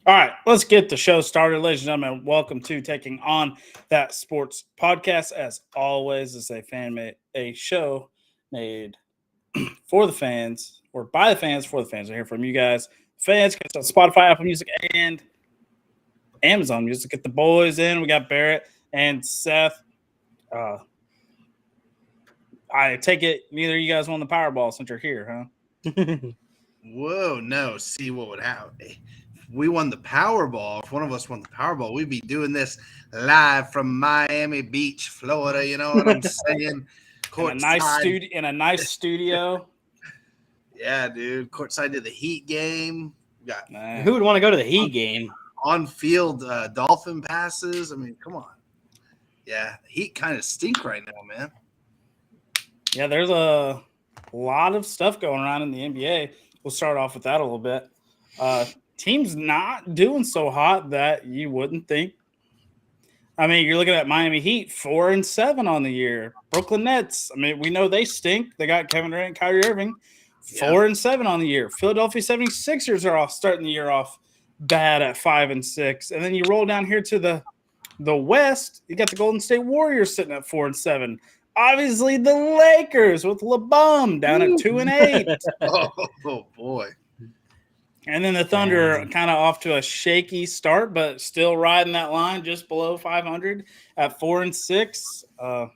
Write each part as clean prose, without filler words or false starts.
All right, let's get the show started, ladies and gentlemen. Welcome to Taking On That Sports Podcast. As always, it's a show made for the fans or by the fans for the fans. I hear from you guys. Fans, get on Spotify, Apple Music, and Amazon Music. Get the boys in. We got Barrett and Seth. I take it neither of you guys won the Powerball since you're here, huh? Whoa, no. See what would happen. We won the Powerball. If one of us won the Powerball, we'd be doing this live from Miami Beach, Florida. You know what I'm saying? In a nice studio. Yeah, dude. Courtside to the Heat game. Who would want to go to the Heat game? On-field Dolphin passes. I mean, come on. Yeah, the Heat kind of stink right now, man. Yeah, there's a lot of stuff going around in the NBA. We'll start off with that a little bit. Teams not doing so hot that you wouldn't think. I mean, you're looking at Miami Heat, 4-7 on the year. Brooklyn Nets, I mean, we know they stink. They got Kevin Durant, Kyrie Irving, 4-7 on the year. Philadelphia 76ers are starting the year off bad at 5-6. And then you roll down here to the West, you got the Golden State Warriors sitting at 4-7. Obviously, the Lakers with LeBron down at 2-8. Oh, boy. And then the Thunder kind of off to a shaky start, but still riding that line just below 500 at 4-6.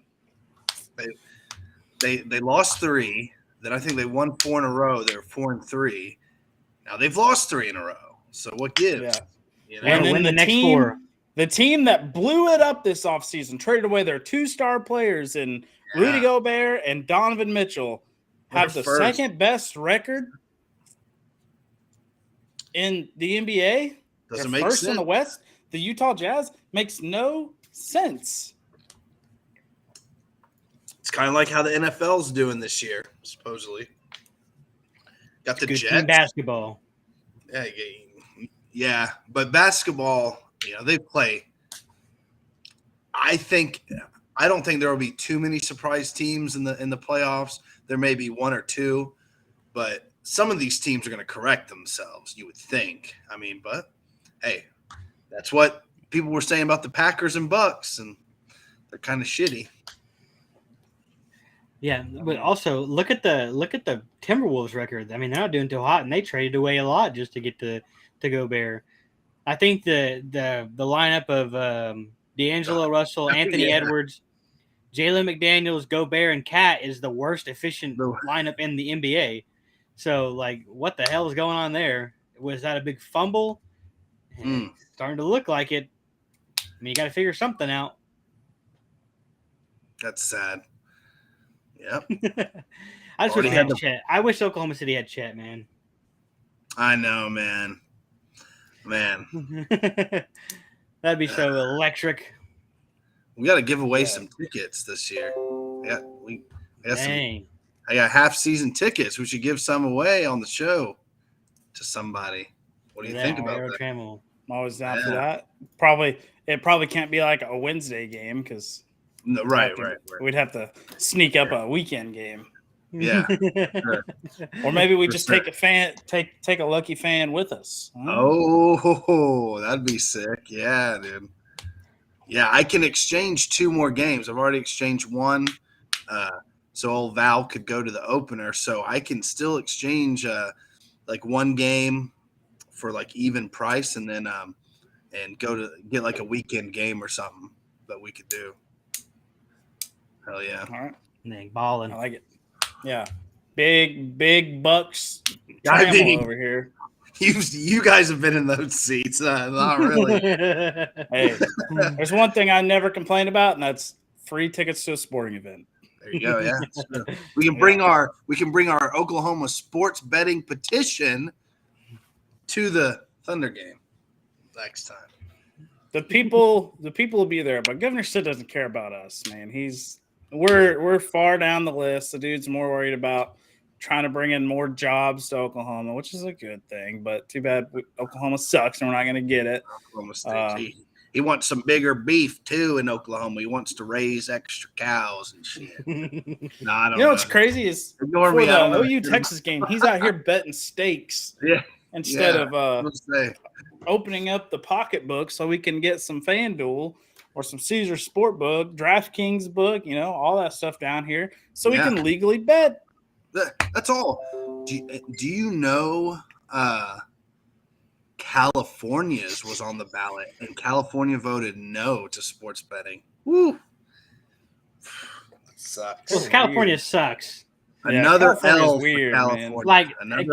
They lost 3. Then I think they won 4 in a row. They're 4-3. Now they've lost 3 in a row. So what gives? Yeah. You know? And then win the next 4. The team that blew it up this offseason, traded away their 2-star players in Rudy Gobert and Donovan Mitchell, have the second best record in the NBA. Doesn't make first sense. in the West, the Utah Jazz, makes no sense. It's kind of like how the NFL's doing this year, supposedly. Got the Good Jets. team basketball. Yeah, but basketball, they play. I don't think there will be too many surprise teams in the playoffs. There may be 1 or 2, but some of these teams are going to correct themselves, you would think. I mean, but hey, that's what people were saying about the Packers and Bucks, and they're kind of shitty. Yeah, but also look at the Timberwolves record. I mean, they're not doing too hot, and they traded away a lot just to get to Gobert. I think the lineup of D'Angelo Russell, Anthony Edwards, Jalen McDaniels, Gobert, and Cat is the worst efficient lineup in the NBA. So, like, what the hell is going on there? Was that a big fumble? Starting to look like it. I mean, you got to figure something out. That's sad. Yep. I just wish we had Chet. I wish Oklahoma City had Chet, man. I know, man. That'd be so electric. We got to give away some tickets this year. Yeah, we got Dang. I got half-season tickets. We should give some away on the show to somebody. What do you think about that? I'm always down for that. It probably can't be like a Wednesday game because right. We'd have to sneak up a weekend game. Yeah. Sure. Or maybe we just take a lucky fan with us. Oh, that'd be sick. Yeah, dude. Yeah, I can exchange 2 more games. I've already exchanged 1. So old Val could go to the opener. So I can still exchange like 1 game for like even price and then and go to get like a weekend game or something that we could do. Hell yeah. All right. Dang, balling. I like it. Yeah. Big bucks I mean, over here. You guys have been in those seats. Not really. Hey, there's one thing I never complain about, and that's free tickets to a sporting event. There you go. Yeah, we can bring our Oklahoma sports betting petition to the Thunder game next time. The people will be there, but Governor Stitt doesn't care about us, man. We're far down the list. The dude's more worried about trying to bring in more jobs to Oklahoma, which is a good thing. But too bad Oklahoma sucks, and we're not going to get it. Oklahoma State. He wants some bigger beef too in Oklahoma. He wants to raise extra cows and shit. I don't know. What's crazy is for the OU Texas game, he's out here betting stakes. Yeah. Instead of opening up the pocketbook so we can get some FanDuel or some Caesar Sportbook, DraftKings book, all that stuff down here so we Yeah. can legally bet. That's all. Do you know California's was on the ballot, and California voted no to sports betting? Woo. Sucks. Well, California sucks. Another California's L weird, for man. California. Like Another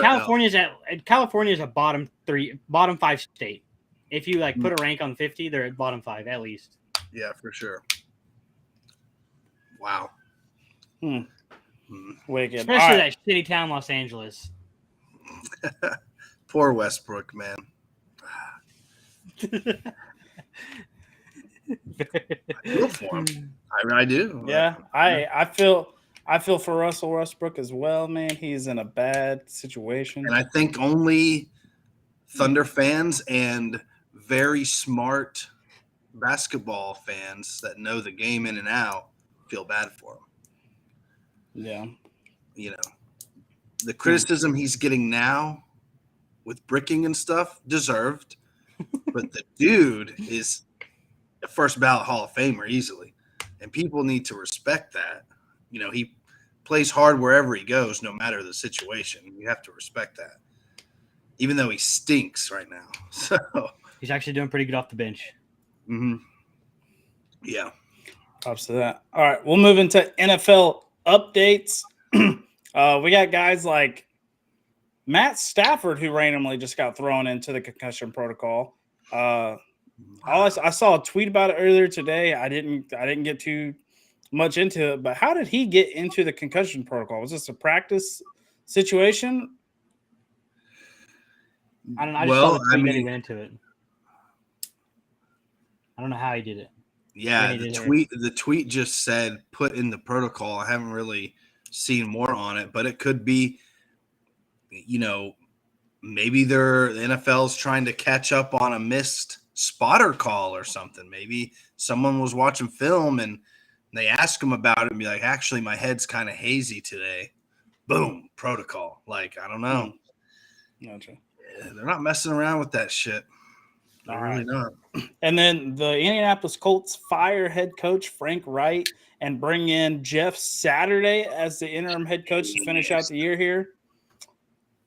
California's a bottom 5 state. If you put a rank on 50, they're at bottom 5 at least. Yeah, for sure. Wow. Wicked. Especially that shitty town, Los Angeles. Poor Westbrook, man. I feel for him. I do. Yeah, I feel for Russell Westbrook as well, man. He's in a bad situation. And I think only Thunder fans and very smart basketball fans that know the game in and out feel bad for him. Yeah. The criticism he's getting now with bricking and stuff, deserved. But the dude is a first ballot Hall of Famer easily. And people need to respect that. He plays hard wherever he goes, no matter the situation. You have to respect that. Even though he stinks right now. So he's actually doing pretty good off the bench. Yeah. Props to that. All right, we'll move into NFL updates. We got guys like Matt Stafford, who randomly just got thrown into the concussion protocol. I saw a tweet about it earlier today. I didn't get too much into it, but how did he get into the concussion protocol? Was this a practice situation? I don't know. I just saw the tweet that he went into it. I don't know how he did it. Yeah, the tweet just said put in the protocol. I haven't really seen more on it, but it could be, maybe the NFL's trying to catch up on a missed spotter call or something. Maybe someone was watching film and they ask him about it and be like, actually, my head's kind of hazy today. Boom, protocol. I don't know. Gotcha. They're not messing around with that shit. They're really not. And then the Indianapolis Colts fire head coach Frank Wright and bring in Jeff Saturday as the interim head coach to finish out the year here.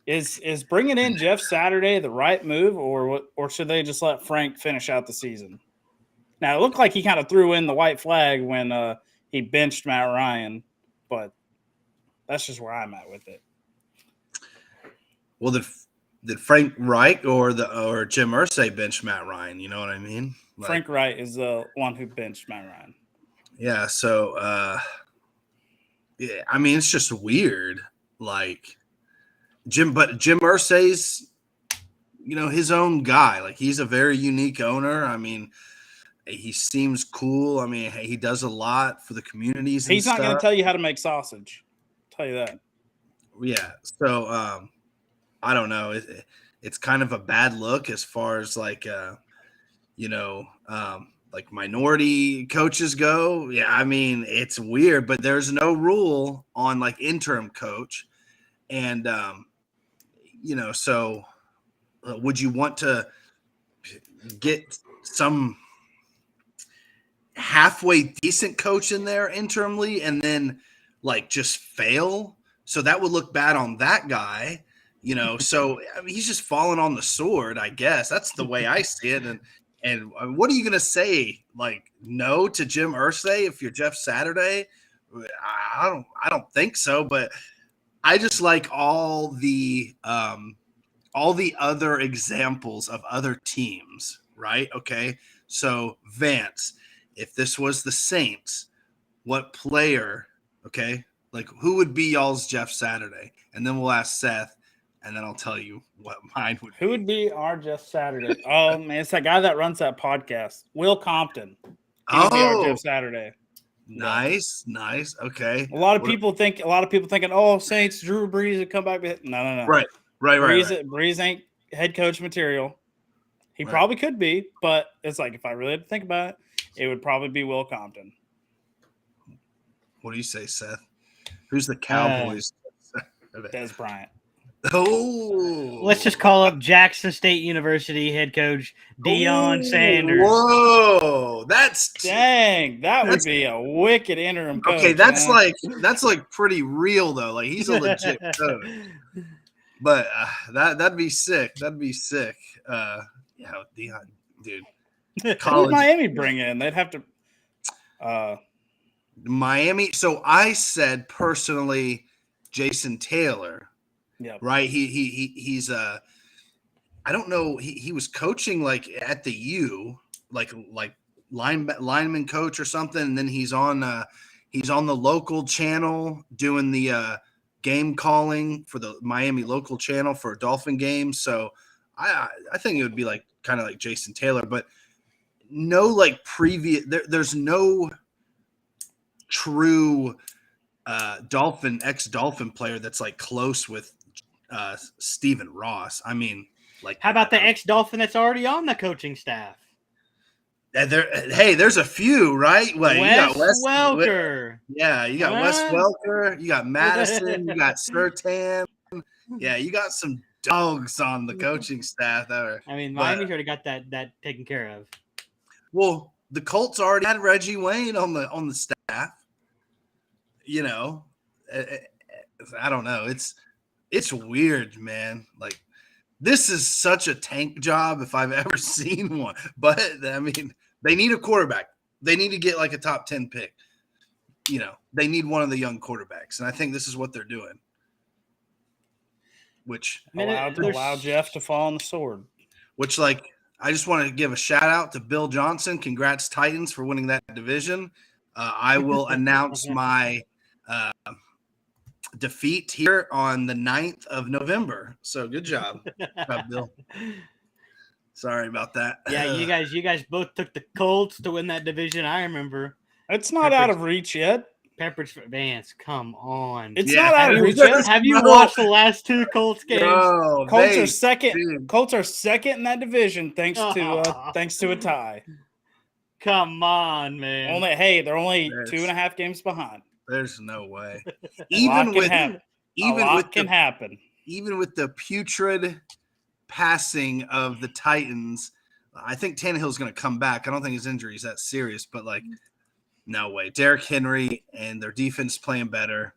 Is bringing in Jeff Saturday the right move, or should they just let Frank finish out the season? Now, it looked like he kind of threw in the white flag when he benched Matt Ryan, but that's just where I'm at with it. Well, did Frank Wright or Jim Irsay bench Matt Ryan? You know what I mean? Frank Wright is the one who benched Matt Ryan. Yeah, so I mean, it's just weird. Jim Irsay's, his own guy. He's a very unique owner. I mean, he seems cool. I mean, he does a lot for the communities. He's not going to tell you how to make sausage. I'll tell you that. Yeah. So I don't know. It's kind of a bad look as far as minority coaches go. Yeah, I mean, it's weird, but there's no rule on interim coach. And, so would you want to get some halfway decent coach in there interimly and then just fail? So that would look bad on that guy, so I mean, he's just falling on the sword, I guess. That's the way I see it. And what are you going to say? No to Jim Irsay if you're Jeff Saturday? I don't think so, but I just like all the other examples of other teams, right? Okay. So Vance, if this was the Saints, what player, okay? Who would be y'all's Jeff Saturday? And then we'll ask Seth, and then I'll tell you what mine would be. Who would be our Jeff Saturday? Oh, man, it's that guy that runs that podcast, Will Compton. He would be our Jeff Saturday. Nice. Okay. A lot of people thinking, oh, Saints, Drew Brees would come back. No. Right. Brees ain't head coach material. He probably could be, but it's if I really had to think about it, it would probably be Will Compton. What do you say, Seth? Who's the Cowboys? Dez Bryant. Oh, Let's just call up Jackson State University head coach Deion Ooh, Sanders. Whoa, Dang, that would That's- be a wicked interim coach. okay. That's man. like pretty real though. Like he's a legit coach. But that'd be sick. That'd be sick. Yeah, Deion, dude. Who would College Miami bring in? They'd have to. Miami. So I said personally, Jason Taylor. Yeah. Right. He's I don't know. He was coaching like at the U, like lineman coach or something, and then he's on the local channel doing the game calling for the Miami local channel for Dolphin games. So I think it would be like kind of like Jason Taylor, but no like previous. There's no true ex-Dolphin player that's like close with Stephen Ross. I mean, like, How about the ex-Dolphin that's already on the coaching staff? There's a few, right? Well, you got Wes Welker. Yeah, you got Wes Welker, you got Madison, you got Surtain. Yeah, you got some dogs on the coaching staff that are. I mean, Miami's already got that taken care of. Well, the Colts already had Reggie Wayne on the staff. You know, I don't know. It's weird, man. Like, this is such a tank job if I've ever seen one. But I mean, they need a quarterback. They need to get like a top 10 pick. You know, they need one of the young quarterbacks, and I think this is what they're doing. Which allow Jeff to fall on the sword. Which, like, I just want to give a shout out to Bill Johnson. Congrats, Titans, for winning that division. I will announce my defeat here on the 9th of November. So good job, Bill. Sorry about that. Yeah, you guys both took the Colts to win that division. I remember. It's not out of reach yet. Pepperidge Vance, come on. It's not out of reach yet. Have you watched the last two Colts games? No, Colts are second. Dude. Colts are second in that division thanks to a tie. Come on, man. They're only 2.5 games behind. There's no way. Even with the putrid passing of the Titans, I think Tannehill's going to come back. I don't think his injury is that serious, but like, no way. Derrick Henry and their defense playing better.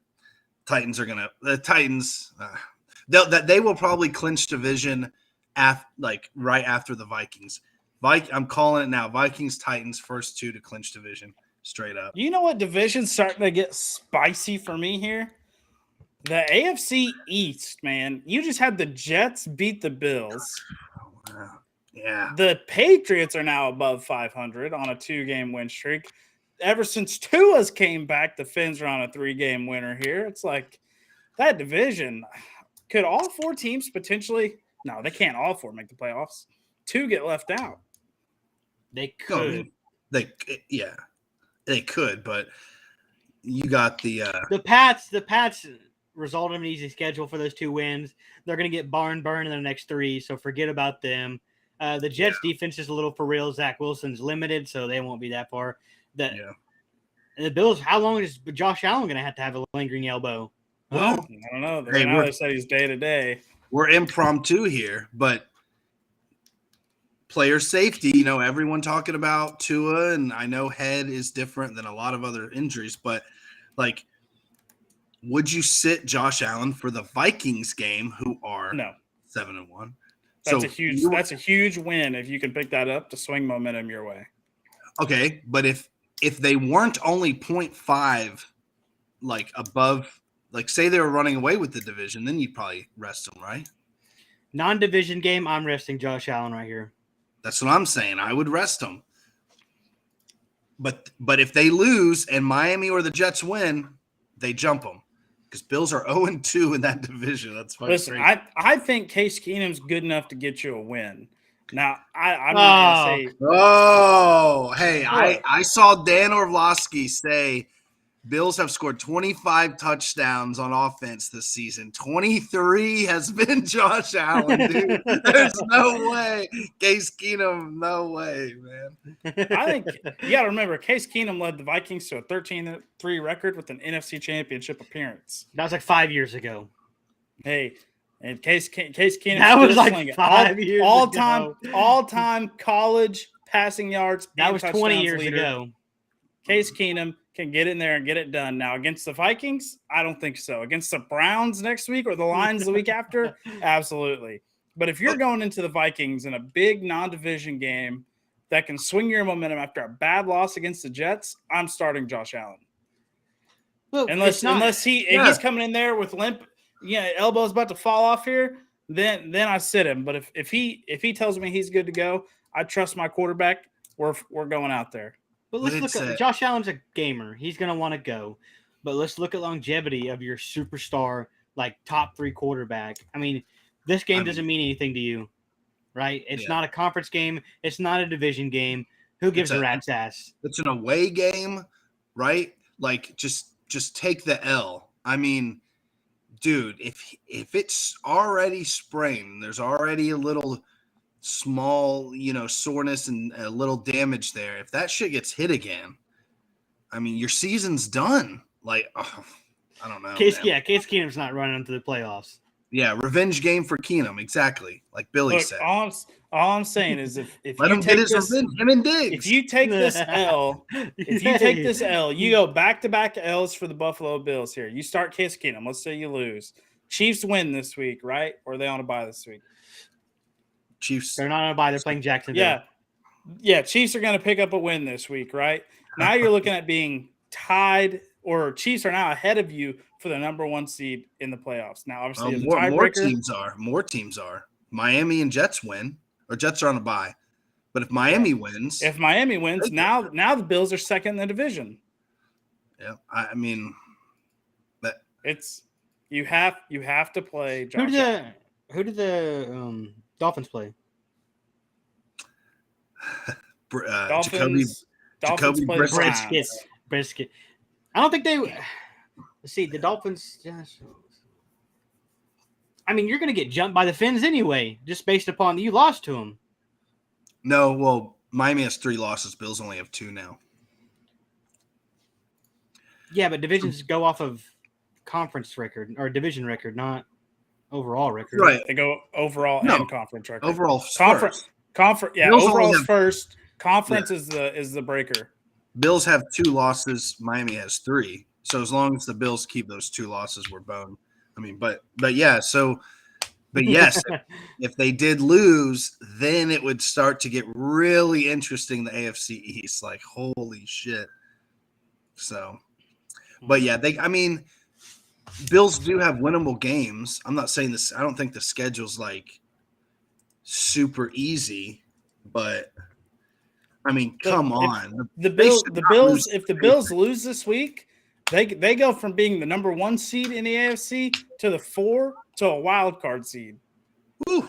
They will probably clinch division right after the Vikings. I'm calling it now. Vikings, Titans, first two to clinch division, straight up. You know what division's starting to get spicy for me here? The AFC East, man. You just had the Jets beat the Bills. Wow. Yeah. The Patriots are now above 500 on a 2-game win streak. Ever since Tua's came back, the Fins are on a 3-game winner here. It's like that division. Could all 4 teams potentially? No, they can't all 4 make the playoffs. 2 get left out. They could. They could, but you got the Pats result in an easy schedule for those 2 wins. They're going to get barn burned in the next 3, so forget about them. The Jets defense is a little for real. Zach Wilson's limited, so they won't be that far. The Bills, how long is Josh Allen going to have a lingering elbow? Well, I don't know. They said he's day to day. We're impromptu here, but player safety, everyone talking about Tua, and I know head is different than a lot of other injuries, but like, would you sit Josh Allen for the Vikings game, who are 7-1? That's a huge win if you can pick that up to swing momentum your way. Okay, but if they weren't only 0.5 like above, like say they were running away with the division, then you'd probably rest them, right? Non-division game, I'm resting Josh Allen right here. That's what I'm saying. I would rest them. But if they lose and Miami or the Jets win, they jump them. Because Bills are 0-2 in that division. That's fucking Listen, crazy. I think Case Keenum's good enough to get you a win. Now, I'm not going to say – Oh, hey, I saw Dan Orlovsky say Bills have scored 25 touchdowns on offense this season. 23 has been Josh Allen, dude. There's no way. Case Keenum, no way, man. I think you got to remember, Case Keenum led the Vikings to a 13-3 record with an NFC Championship appearance. That was like 5 years ago. Hey, And Case Keenum That was still like slinging. 5 years all ago. time college passing yards. That and was 20 touchdowns years leader. ago. Case Keenum can get in there and get it done. Now against the Vikings, I don't think so. Against the Browns next week or the Lions the week after, absolutely. But if you're going into the Vikings in a big non-division game that can swing your momentum after a bad loss against the Jets, I'm starting Josh Allen. Well, Unless if he's coming in there with limp, elbow's about to fall off here, then I sit him. But if he tells me he's good to go, I trust my quarterback. We're going out there. But let's look at Josh Allen's a gamer. He's going to want to go. But let's look at longevity of your superstar, like top 3 quarterback. I mean, this game doesn't mean anything to you, right? It's not a conference game. It's not a division game. Who gives a rat's ass? It's an away game, right? Like just take the L. I mean, dude, if it's already sprained, there's already a little small, soreness and a little damage there. If that shit gets hit again, I mean, your season's done. Like, I don't know. Case Keenum's not running into the playoffs. Yeah, revenge game for Keenum, exactly. Like Billy said. All I'm saying is if let you him take get his this, revenge, him and Diggs. if you take this L, you go back-to-back L's for the Buffalo Bills here. You start Case Keenum. Let's say you lose. Chiefs win this week, right? Or are they on a bye this week? Chiefs. They're not on a bye. They're playing Jacksonville. Yeah. Chiefs are going to pick up a win this week, right? Now you're looking at being tied, or Chiefs are now ahead of you for the number 1 seed in the playoffs. Now, obviously, as a tiebreaker, more teams are. Miami and Jets win, or Jets are on a bye. But if Miami wins, now the Bills are second in the division. Yeah, I mean, that it's you have to play. Josh Who did the Dolphins play? Dolphins play Brisket. I don't think they. Let's see, the Dolphins. I mean, you're going to get jumped by the Finns anyway, just based upon you lost to them. No, well, Miami has 3 losses. Bills only have 2 now. Yeah, but divisions go off of conference record or division record, not overall record. Right. They go overall and conference record. Overall conference. Yeah, Bills overall is first. Conference is the breaker. Bills have 2 losses. Miami has 3. So as long as the Bills keep those 2 losses, we're boned. I mean, but yeah. So, but yes, if they did lose, then it would start to get really interesting. The AFC East, like holy shit. So, but yeah, Bills do have winnable games. I'm not saying this. I don't think the schedule's like super easy, but I mean, come on. The Bills, if the Bills lose this week, they go from being the number 1 seed in the AFC to the 4 to a wild card seed. Woo.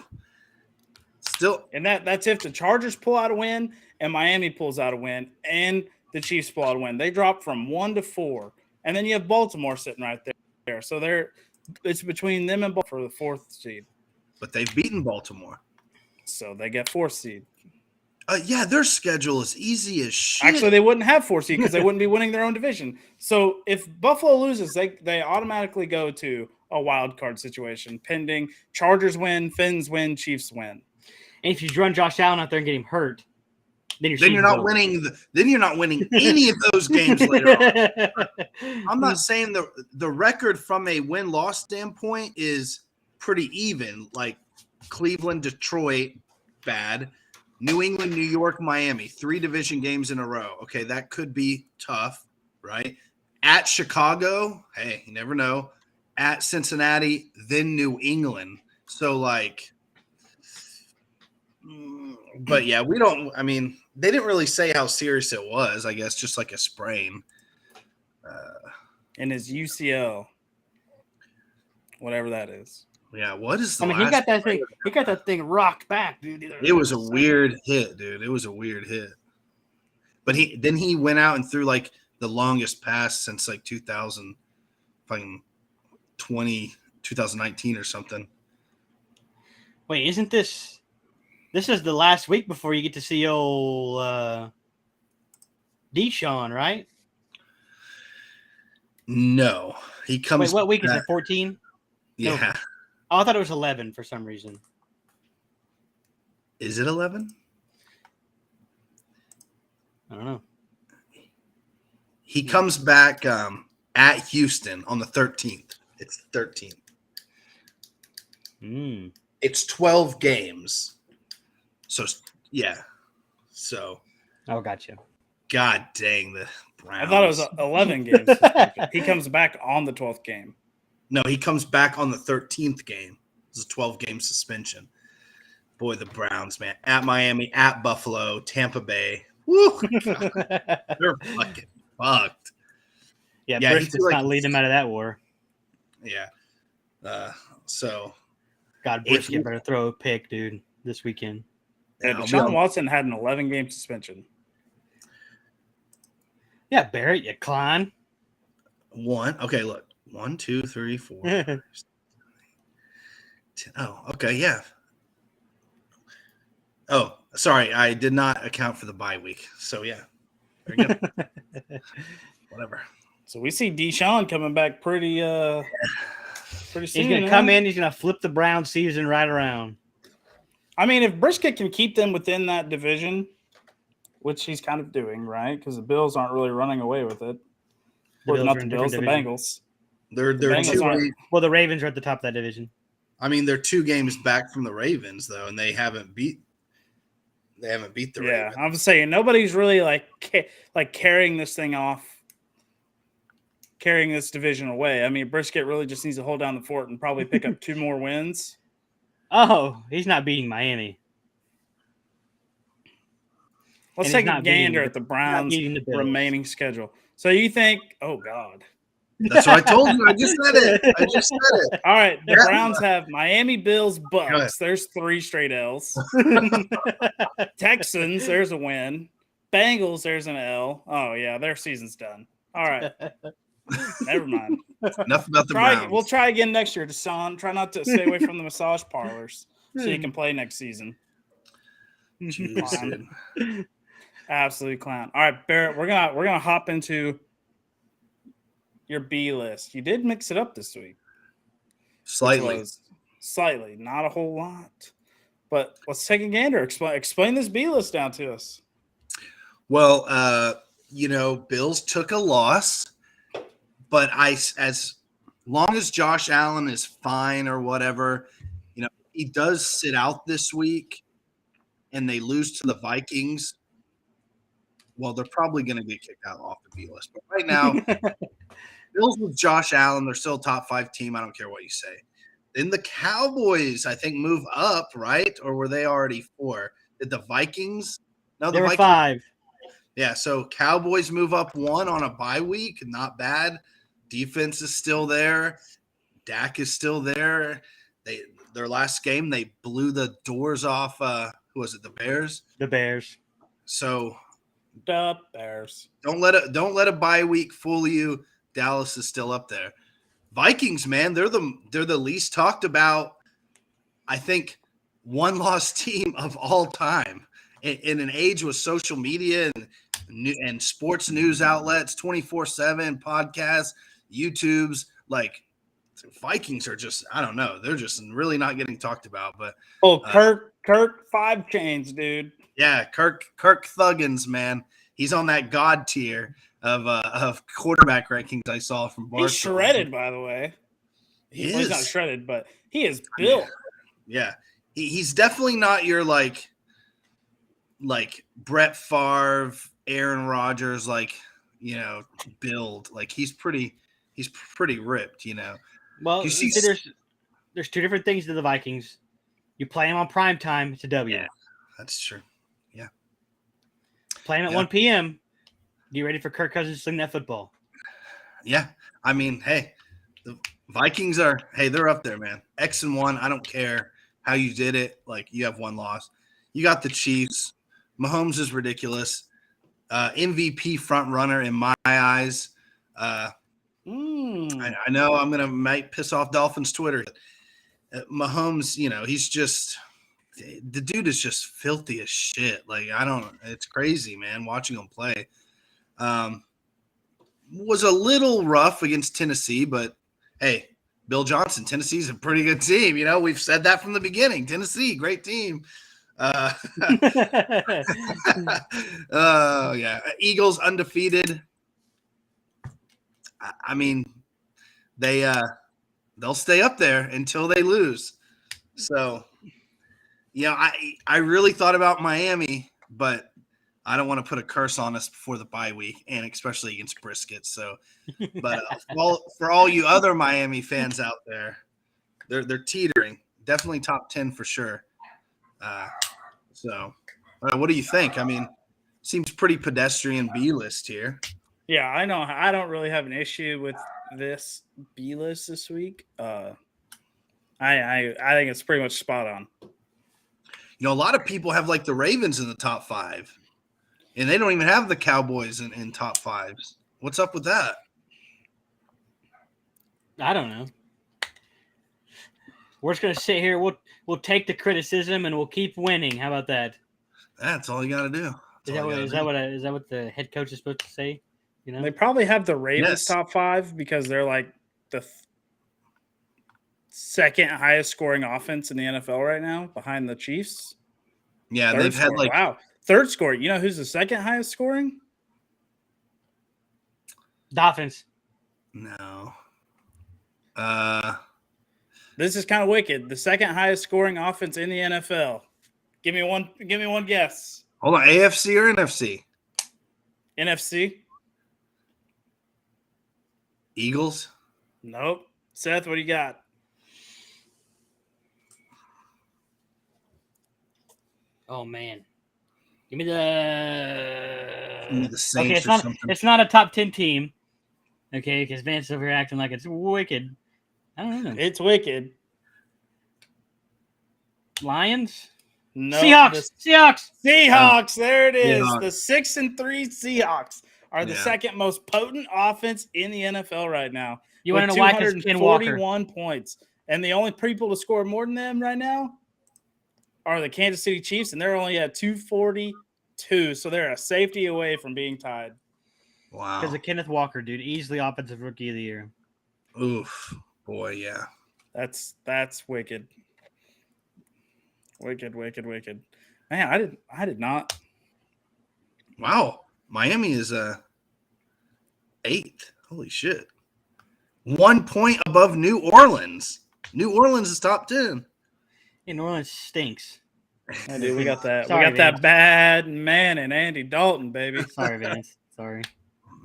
Still, and that's if the Chargers pull out a win and Miami pulls out a win and the Chiefs pull out a win. They drop from 1 to 4, and then you have Baltimore sitting right there. So it's between them and Baltimore for the 4th seed. But they've beaten Baltimore, so they get 4th seed. Yeah, their schedule is easy as shit. Actually, they wouldn't have 4 seed because they wouldn't be winning their own division. So if Buffalo loses, they automatically go to a wild card situation, pending Chargers win, Finns win, Chiefs win. And if you run Josh Allen out there and get him hurt, then you're not winning. Then you're not winning any of those games later on. I'm not saying the record from a win-loss standpoint is pretty even. Like Cleveland, Detroit, bad. New England, New York, Miami, 3 division games in a row. Okay, that could be tough, right? At Chicago, hey, you never know. At Cincinnati, then New England. So, like, but yeah, they didn't really say how serious it was. I guess just like a sprain. In his UCL, whatever that is. Yeah, what is he got that thing rocked back, dude. It was a weird hit, dude. It was a weird hit. But he went out and threw like the longest pass since like 2019 or something. Wait, isn't this is the last week before you get to see old Deshaun, right? No. He comes. Wait, what week is it? 14? Yeah. Oh, I thought it was 11 for some reason. Is it 11? I don't know. He comes back at Houston on the 13th. It's the 13th. It's 12 games. So, yeah. So, Oh, gotcha. God dang the Browns. I thought it was 11 games. He comes back on the 12th game. No, he comes back on the 13th game. It's a 12-game suspension. Boy, the Browns, man. At Miami, at Buffalo, Tampa Bay. Woo! They're fucking fucked. Yeah, Yeah, he Briskett's feel like not leading them out of that war. Yeah. So, God, If Brisket you- better throw a pick, dude, this weekend. Yeah, I'll be Deshaun on- Watson had an 11-game suspension. Yeah, Barrett, you Klein. one. Okay, look. 1, 2, 3, 4. 10. Oh, okay, yeah. Oh, sorry, I did not account for the bye week. So yeah, very good. Whatever. So we see Deshaun coming back pretty soon. He's going to come huh? in. He's going to flip the Brown season right around. I mean, if Brisket can keep them within that division, which he's kind of doing, right? Because the Bills aren't really running away with it. The Or Bills not are the in Bills, the different division. Bengals. They're Bengals two. aren't- Well, the Ravens are at the top of that division. I mean, they're 2 games back from the Ravens though, and they haven't beat the Yeah, Ravens. I'm saying nobody's really like carrying this thing off, carrying this division away. I mean, Brisket really just needs to hold down the fort and probably pick up 2 more wins. Oh, he's not beating Miami. Let's And take he's a not beating gander the- at the Not Browns' beating the Bills. remaining schedule. So you think, oh God. That's what I told you. I just said it. All right, the Yeah. Browns have Miami, Bills, ahead. Bucks. There's 3 straight L's. Texans, there's a win. Bengals, there's an L. Oh yeah, their season's done. All right, never mind. Enough about the Browns. We'll try again next year, Deshaun. Try not to stay away from the massage parlors so you can play next season. Jeez, Clown. dude. Absolute clown. All right, Barrett, we're gonna hop into your B list. You did mix it up this week. which Slightly. was slightly, not a whole lot. But let's take a gander. Explain this B list down to us. Well, Bills took a loss, but as long as Josh Allen is fine or whatever, he does sit out this week and they lose to the Vikings. Well, they're probably going to get kicked out off the B list. But right now, Bills with Josh Allen, they're still a top 5 team. I don't care what you say. Then the Cowboys, I think, move up, right? Or were they already 4? Did the Vikings? No, They the were Vikings. 5. Yeah, so Cowboys move up 1 on a bye week. Not bad. Defense is still there. Dak is still there. Their last game, they blew the doors off. Who was it? The Bears. The Bears. So The Bears. don't let a bye week fool you. Dallas is still up there. Vikings, man, they're the least talked about, I think, 1-loss team of all time. In an age with social media and sports news outlets, 24/7 podcasts, YouTubes, like Vikings are just, I don't know, they're just really not getting talked about. But Oh, Kirk 5 chains, dude. yeah, Kirk Thuggins, man, he's on that god tier of quarterback rankings I saw from Barstool. He's shredded, by the way. He Well, he's not is. shredded, but he is built. Yeah, he's definitely not your like Brett Favre, Aaron Rodgers, build. Like he's pretty ripped, Well, You see- there's 2 different things to the Vikings. You play them on prime time, it's a W. Yeah. That's true. Play them at Yeah. 1 p.m. Get ready for Kirk Cousins to sling that football. Yeah, I mean, hey, the Vikings they're up there, man. X and 1. I don't care how you did it. Like you have 1 loss. You got the Chiefs. Mahomes is ridiculous. MVP front runner in my eyes. I know might piss off Dolphins Twitter. Mahomes, he's just the dude is just filthy as shit. Like it's crazy, man, watching him play. Was a little rough against Tennessee, but hey, Bill Johnson. Tennessee's a pretty good team. We've said that from the beginning. Tennessee, great team. Yeah. Eagles undefeated. I mean, they'll stay up there until they lose. So, I really thought about Miami, but I don't want to put a curse on us before the bye week, and especially against Brisket. So, but for all you other Miami fans out there, they're teetering. Definitely top 10 for sure. What do you think? I mean, seems pretty pedestrian B list here. Yeah, I know. I don't really have an issue with this B list this week. I think it's pretty much spot on. A lot of people have like the Ravens in the top 5, and they don't even have the Cowboys in top 5s. What's up with that? I don't know. We're just gonna sit here. We'll take the criticism and we'll keep winning. How about that? That's all you got to do. Is that what the head coach is supposed to say? They probably have the Ravens Yes. top 5 because they're like the second highest scoring offense in the NFL right now, behind the Chiefs. Yeah, Third they've had scoring. Wow, third score. You know who's the second highest scoring? Dolphins. No. This is kind of wicked. The second highest scoring offense in the NFL. Give me one guess. Hold on, AFC or NFC? NFC? Eagles? Nope. Seth, what do you got? Oh man, give me the. Maybe the Saints Okay, or something. it's not a top 10 team. Okay, because Vance is over here acting like it's wicked. I don't know. It's wicked. Lions. No, Seahawks. Seahawks. There it is. Seahawks. The 6-3 Seahawks are the second most potent offense in the NFL right now. You want to know why? Because Ken Walker. 41 points, and the only people to score more than them right now are the Kansas City Chiefs, and they're only at 242. So they're a safety away from being tied. Wow. Because of Kenneth Walker, dude, easily offensive rookie of the year. Oof, boy, yeah. That's wicked. Wicked. Man, I did not. Wow. Miami is 8th. Holy shit. 1 point above New Orleans. New Orleans is top 10. Yeah, New Orleans stinks. Yeah, dude, we got that. Sorry, we got that bad man and Andy Dalton, baby. Sorry, Vance. Sorry.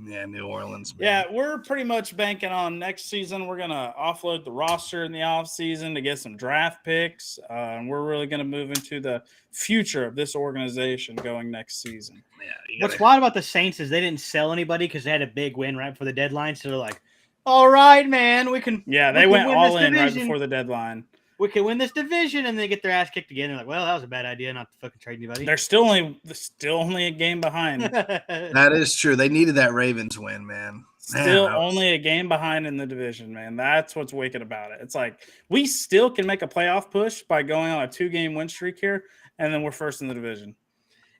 Yeah, New Orleans. Man. Yeah, we're pretty much banking on next season. We're going to offload the roster in the offseason to get some draft picks. And we're really going to move into the future of this organization going next season. Yeah, What's wild about the Saints is they didn't sell anybody because they had a big win right before the deadline. So they're like, all right, man, we can. Yeah, they we went can win all this in right division. before the deadline. We can win this division, and they get their ass kicked again. They're like, well, that was a bad idea not to fucking trade anybody. They're still only a game behind. That is true. They needed that Ravens win, man. Still Man, only a game behind in the division, man. That's what's wicked about it. It's like we still can make a playoff push by going on a 2-game win streak here, and then we're first in the division.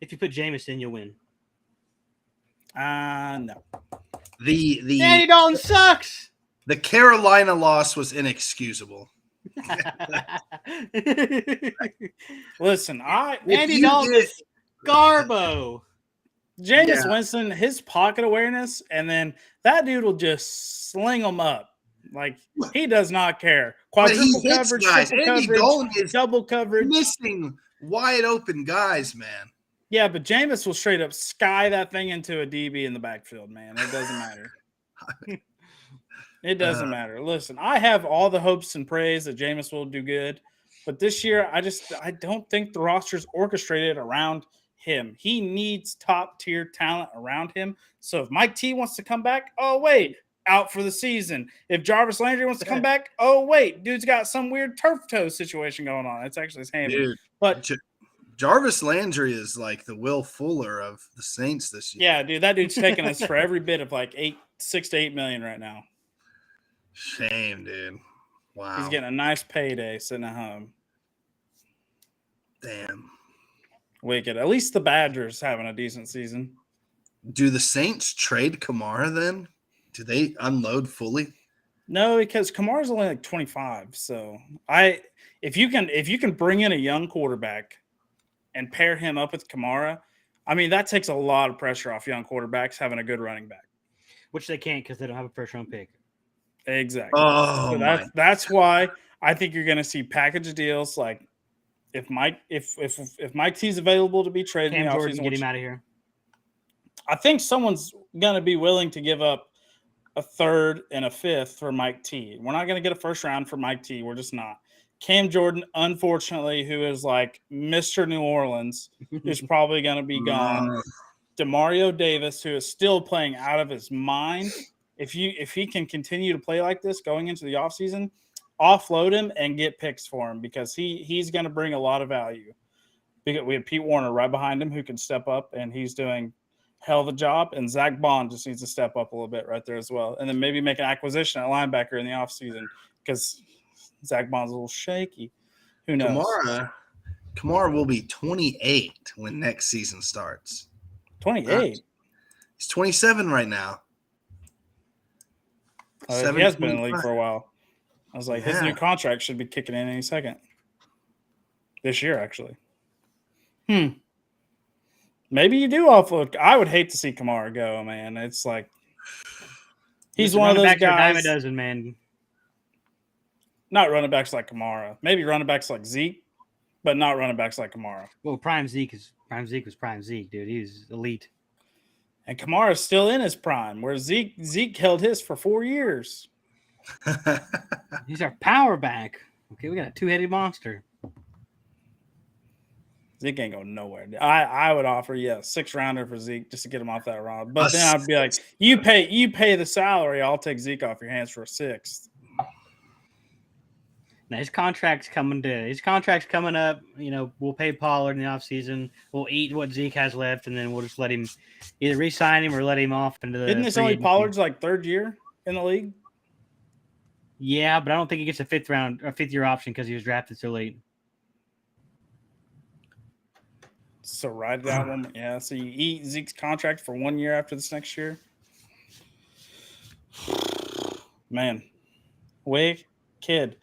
If you put Jameis in, you'll win. No. Andy Dalton sucks. The Carolina loss was inexcusable. Listen, Andy Dalton is Garbo. Jameis Winston, his pocket awareness, and then that dude will just sling them up. Like, he does not care. Quadruple coverage, triple coverage, double coverage. Missing wide open guys, man. Yeah, but Jameis will straight up sky that thing into a DB in the backfield, man. It doesn't matter. It doesn't matter. Listen, I have all the hopes and praise that Jameis will do good, but this year I don't think the roster's orchestrated around him. He needs top tier talent around him. So if Mike T wants to come back, oh wait, out for the season. If Jarvis Landry wants to come back, oh wait, dude's got some weird turf toe situation going on. It's actually his hammy. Dude, but Jarvis Landry is like the Will Fuller of the Saints this year. Yeah, dude, that dude's taking us for every bit of like 6 to 8 million right now. Shame, dude. Wow. He's getting a nice payday sitting at home. Damn. Wicked. At least the Badgers having a decent season. Do the Saints trade Kamara then? Do they unload fully? No, because Kamara's only like 25. So if you can bring in a young quarterback and pair him up with Kamara, I mean that takes a lot of pressure off young quarterbacks having a good running back. Which they can't because they don't have a first round pick. Exactly. Oh, So that's why I think you're going to see package deals like if Mike T's available to be traded in Cam the Jordan, offseason, get him out of here. I think someone's going to be willing to give up a third and a fifth for Mike T. We're not going to get a first round for Mike T. We're just not. Cam Jordan, unfortunately, who is like Mr. New Orleans, is probably going to be gone. Demario Davis, who is still playing out of his mind. If he can continue to play like this going into the offseason, offload him and get picks for him because he's going to bring a lot of value. Because we have Pete Warner right behind him who can step up, and he's doing hell of a job. And Zach Bond just needs to step up a little bit right there as well. And then maybe make an acquisition at linebacker in the offseason because Zach Bond's a little shaky. Who knows? Kamara will be 28 when next season starts. 28. He's 27 right now. He has been in the league for a while. I was like, his new contract should be kicking in any second. This year, actually. Maybe you do offload. I would hate to see Kamara go, man. It's like he's one of those guys. Dime a dozen, man. Not running backs like Kamara. Maybe running backs like Zeke, but not running backs like Kamara. Well, Prime Zeke was Prime Zeke, dude. He was elite. And Kamara's still in his prime, where Zeke held his for 4 years. He's our power back. Okay, we got a two-headed monster. Zeke ain't going nowhere. I would offer, 6-rounder for Zeke just to get him off that rod. But then I'd be like, you pay the salary, I'll take Zeke off your hands for a sixth. Now his contract's coming up. You know, we'll pay Pollard in the offseason. We'll eat what Zeke has left, and then we'll just let him either re-sign him or let him off into the. Isn't this only Pollard's like third year in the league? Yeah, but I don't think he gets a fifth year option because he was drafted so late. So ride that one. Yeah. So you eat Zeke's contract for 1 year after this next year. Man. Kid.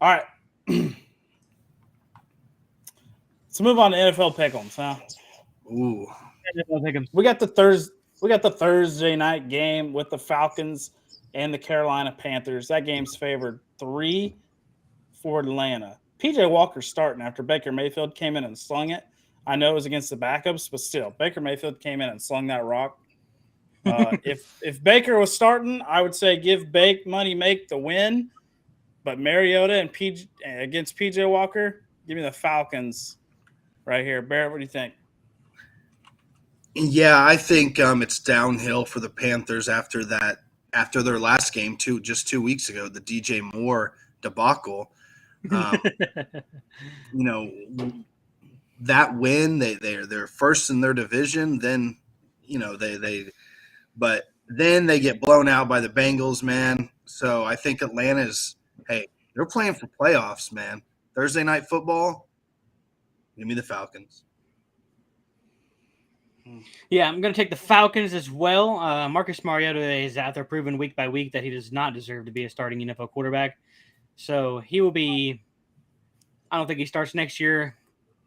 All right. Let's move on to NFL pick'ems, huh? Ooh. We got the Thursday night game with the Falcons and the Carolina Panthers. That game's favored 3 for Atlanta. PJ Walker's starting after Baker Mayfield came in and slung it. I know it was against the backups, but still, Baker Mayfield came in and slung that rock. If Baker was starting, I would say give Bake money, make the win. But Mariota and against PJ Walker, give me the Falcons right here. Barrett, what do you think? Yeah, I think it's downhill for the Panthers after their last game, just 2 weeks ago, the DJ Moore debacle. That win, they're first in their division. Then, but then they get blown out by the Bengals, man. So I think Atlanta's, they're playing for playoffs, man. Thursday night football, give me the Falcons. Yeah, I'm going to take the Falcons as well. Marcus Mariota is out there proving week by week that he does not deserve to be a starting NFL quarterback. So he will be – I don't think he starts next year.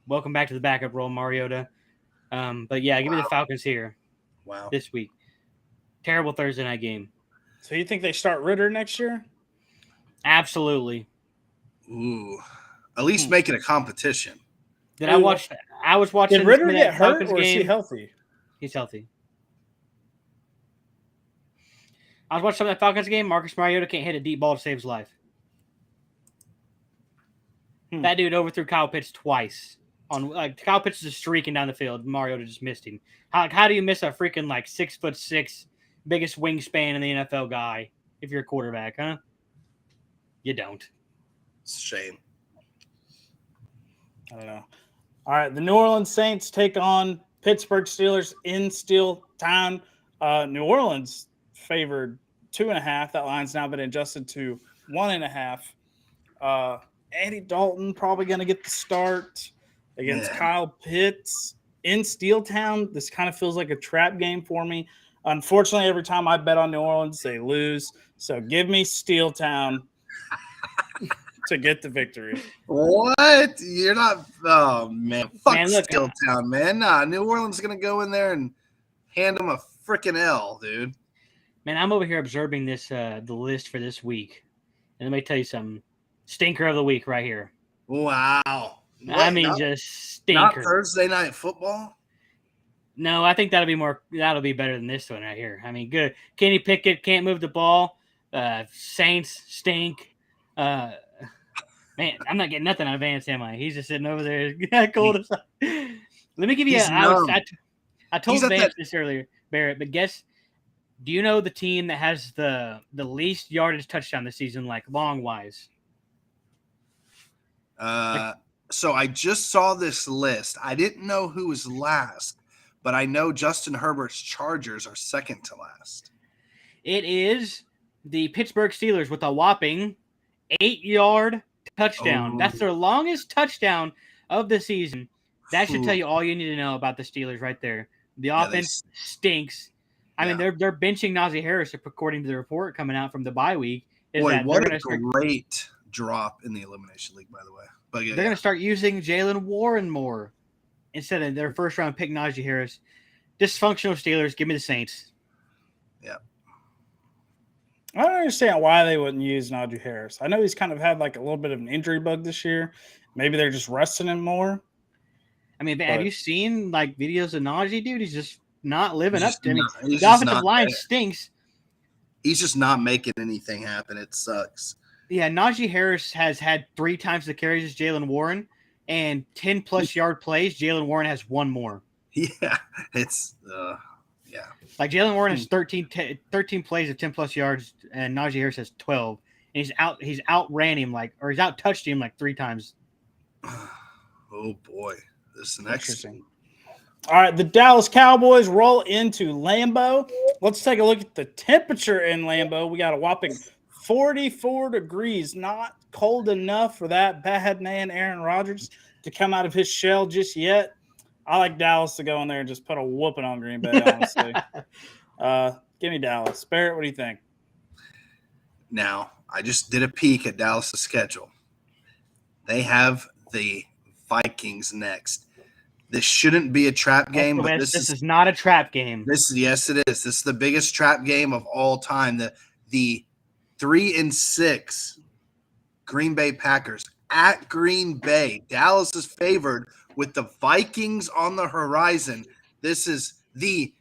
Welcome back to the backup role, Mariota. But, yeah, give me the Falcons here this week. Terrible Thursday night game. So you think they start Ritter next year? Absolutely. Ooh. At least make it a competition. I was watching. Did Ritter get hurt or is he healthy? He's healthy. I was watching some of that Falcons game. Marcus Mariota can't hit a deep ball to save his life. That dude overthrew Kyle Pitts twice. Kyle Pitts is streaking down the field. Mariota just missed him. How do you miss a freaking 6'6", biggest wingspan in the NFL guy if you're a quarterback, huh? You don't. It's a shame. I don't know. All right, the New Orleans Saints take on Pittsburgh Steelers in Steel Town. New Orleans favored 2.5. That line's now been adjusted to 1.5. Andy Dalton probably going to get the start against Kyle Pitts in Steel Town. This kind of feels like a trap game for me. Unfortunately, every time I bet on New Orleans, they lose. So give me Steel Town to get the victory. What? You're not. Oh man, fuck Man, look, Steel Town, man. Nah, New Orleans is gonna go in there and hand them a freaking L, dude. Man, I'm over here observing this the list for this week, and let me tell you something. Stinker of the week right here. Wow. I mean, not, just not stinker. Thursday night football. No, I think that'll be better than this one right here. I mean, good. Kenny Pickett can't move the ball. Saints stink. Man, I'm not getting nothing out of Vance, am I? He's just sitting over there. Cold. Let me give you. I told Vance this earlier, Barrett. But guess. Do you know the team that has the least yardage touchdown this season, like long wise? So I just saw this list. I didn't know who was last, but I know Justin Herbert's Chargers are second to last. It is the Pittsburgh Steelers with a whopping 8-yard touchdown. Oh. That's their longest touchdown of the season. That should tell you all you need to know about the Steelers right there. The offense stinks. I mean, they're benching Najee Harris according to the report coming out from the bye week. Boy, what a great drop in the Elimination League, by the way. But they're going to start using Jalen Warren more instead of their first-round pick, Najee Harris. Dysfunctional Steelers, give me the Saints. Yeah. I don't understand why they wouldn't use Najee Harris. I know he's kind of had like a little bit of an injury bug this year. Maybe they're just resting him more. I mean, have you seen like videos of Najee, dude? He's just not living up to it. I mean, the offensive line stinks. He's just not making anything happen. It sucks. Yeah, Najee Harris has had 3 times the carries as Jalen Warren, and 10-plus yard plays. Jalen Warren has 1 more. Yeah, it's yeah. Like Jalen Warren has 13 plays of 10-plus yards, and Najee Harris has 12. And he's outran him he's out touched him like 3 times. Oh boy, this is next. Interesting. All right, the Dallas Cowboys roll into Lambeau. Let's take a look at the temperature in Lambeau. We got a whopping 44 degrees, not cold enough for that bad man Aaron Rodgers to come out of his shell just yet. I like Dallas to go in there and just put a whooping on Green Bay, honestly. Give me Dallas. Barrett, what do you think? Now, I just did a peek at Dallas' schedule. They have the Vikings next. This shouldn't be a trap game, but this is not a trap game. Yes, it is. This is the biggest trap game of all time. The 3-6 Green Bay Packers at Green Bay. Dallas is favored with the Vikings on the horizon. This is the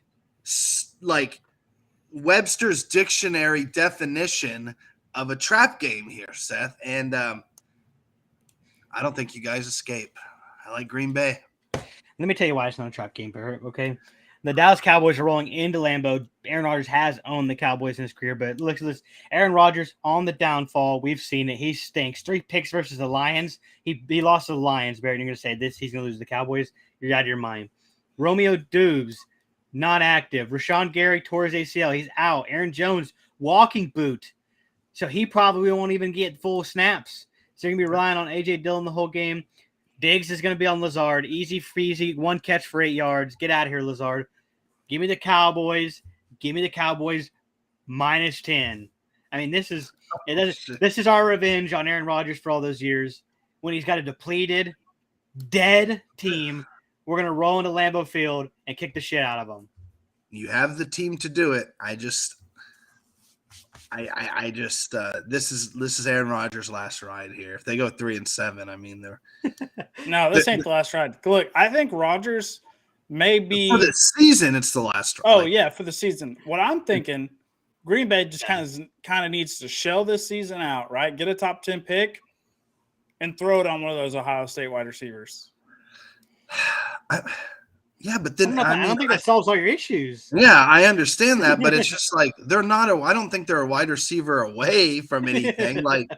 Webster's dictionary definition of a trap game here, Seth. And I don't think you guys escape. I like Green Bay. Let me tell you why it's not a trap game, okay? The Dallas Cowboys are rolling into Lambeau. Aaron Rodgers has owned the Cowboys in his career, but look at this. Aaron Rodgers on the downfall. We've seen it. He stinks. 3 picks versus the Lions. He lost to the Lions, Barrett. You're going to say this. He's going to lose to the Cowboys. You're out of your mind. Romeo Dubes, not active. Rashawn Gary tore his ACL. He's out. Aaron Jones, walking boot. So he probably won't even get full snaps. So you're going to be relying on A.J. Dillon the whole game. Diggs is going to be on Lazard. Easy freezy, 1 catch for 8 yards. Get out of here, Lazard. Give me the Cowboys. Give me the Cowboys -10. I mean, this is our revenge on Aaron Rodgers for all those years. When he's got a depleted, dead team, we're going to roll into Lambeau Field and kick the shit out of them. You have the team to do it. This is Aaron Rodgers' last ride here. If they go 3-7, I mean they're no, this ain't the last ride. Look, I think Rodgers may be for the season. It's the last ride. Oh yeah, for the season. What I'm thinking, Green Bay just kind of needs to shell this season out, right? Get a top 10 pick and throw it on one of those Ohio State wide receivers. Yeah, but then I don't think that solves all your issues. Yeah, I understand that, but it's just like they're not I don't think they're a wide receiver away from anything. Like,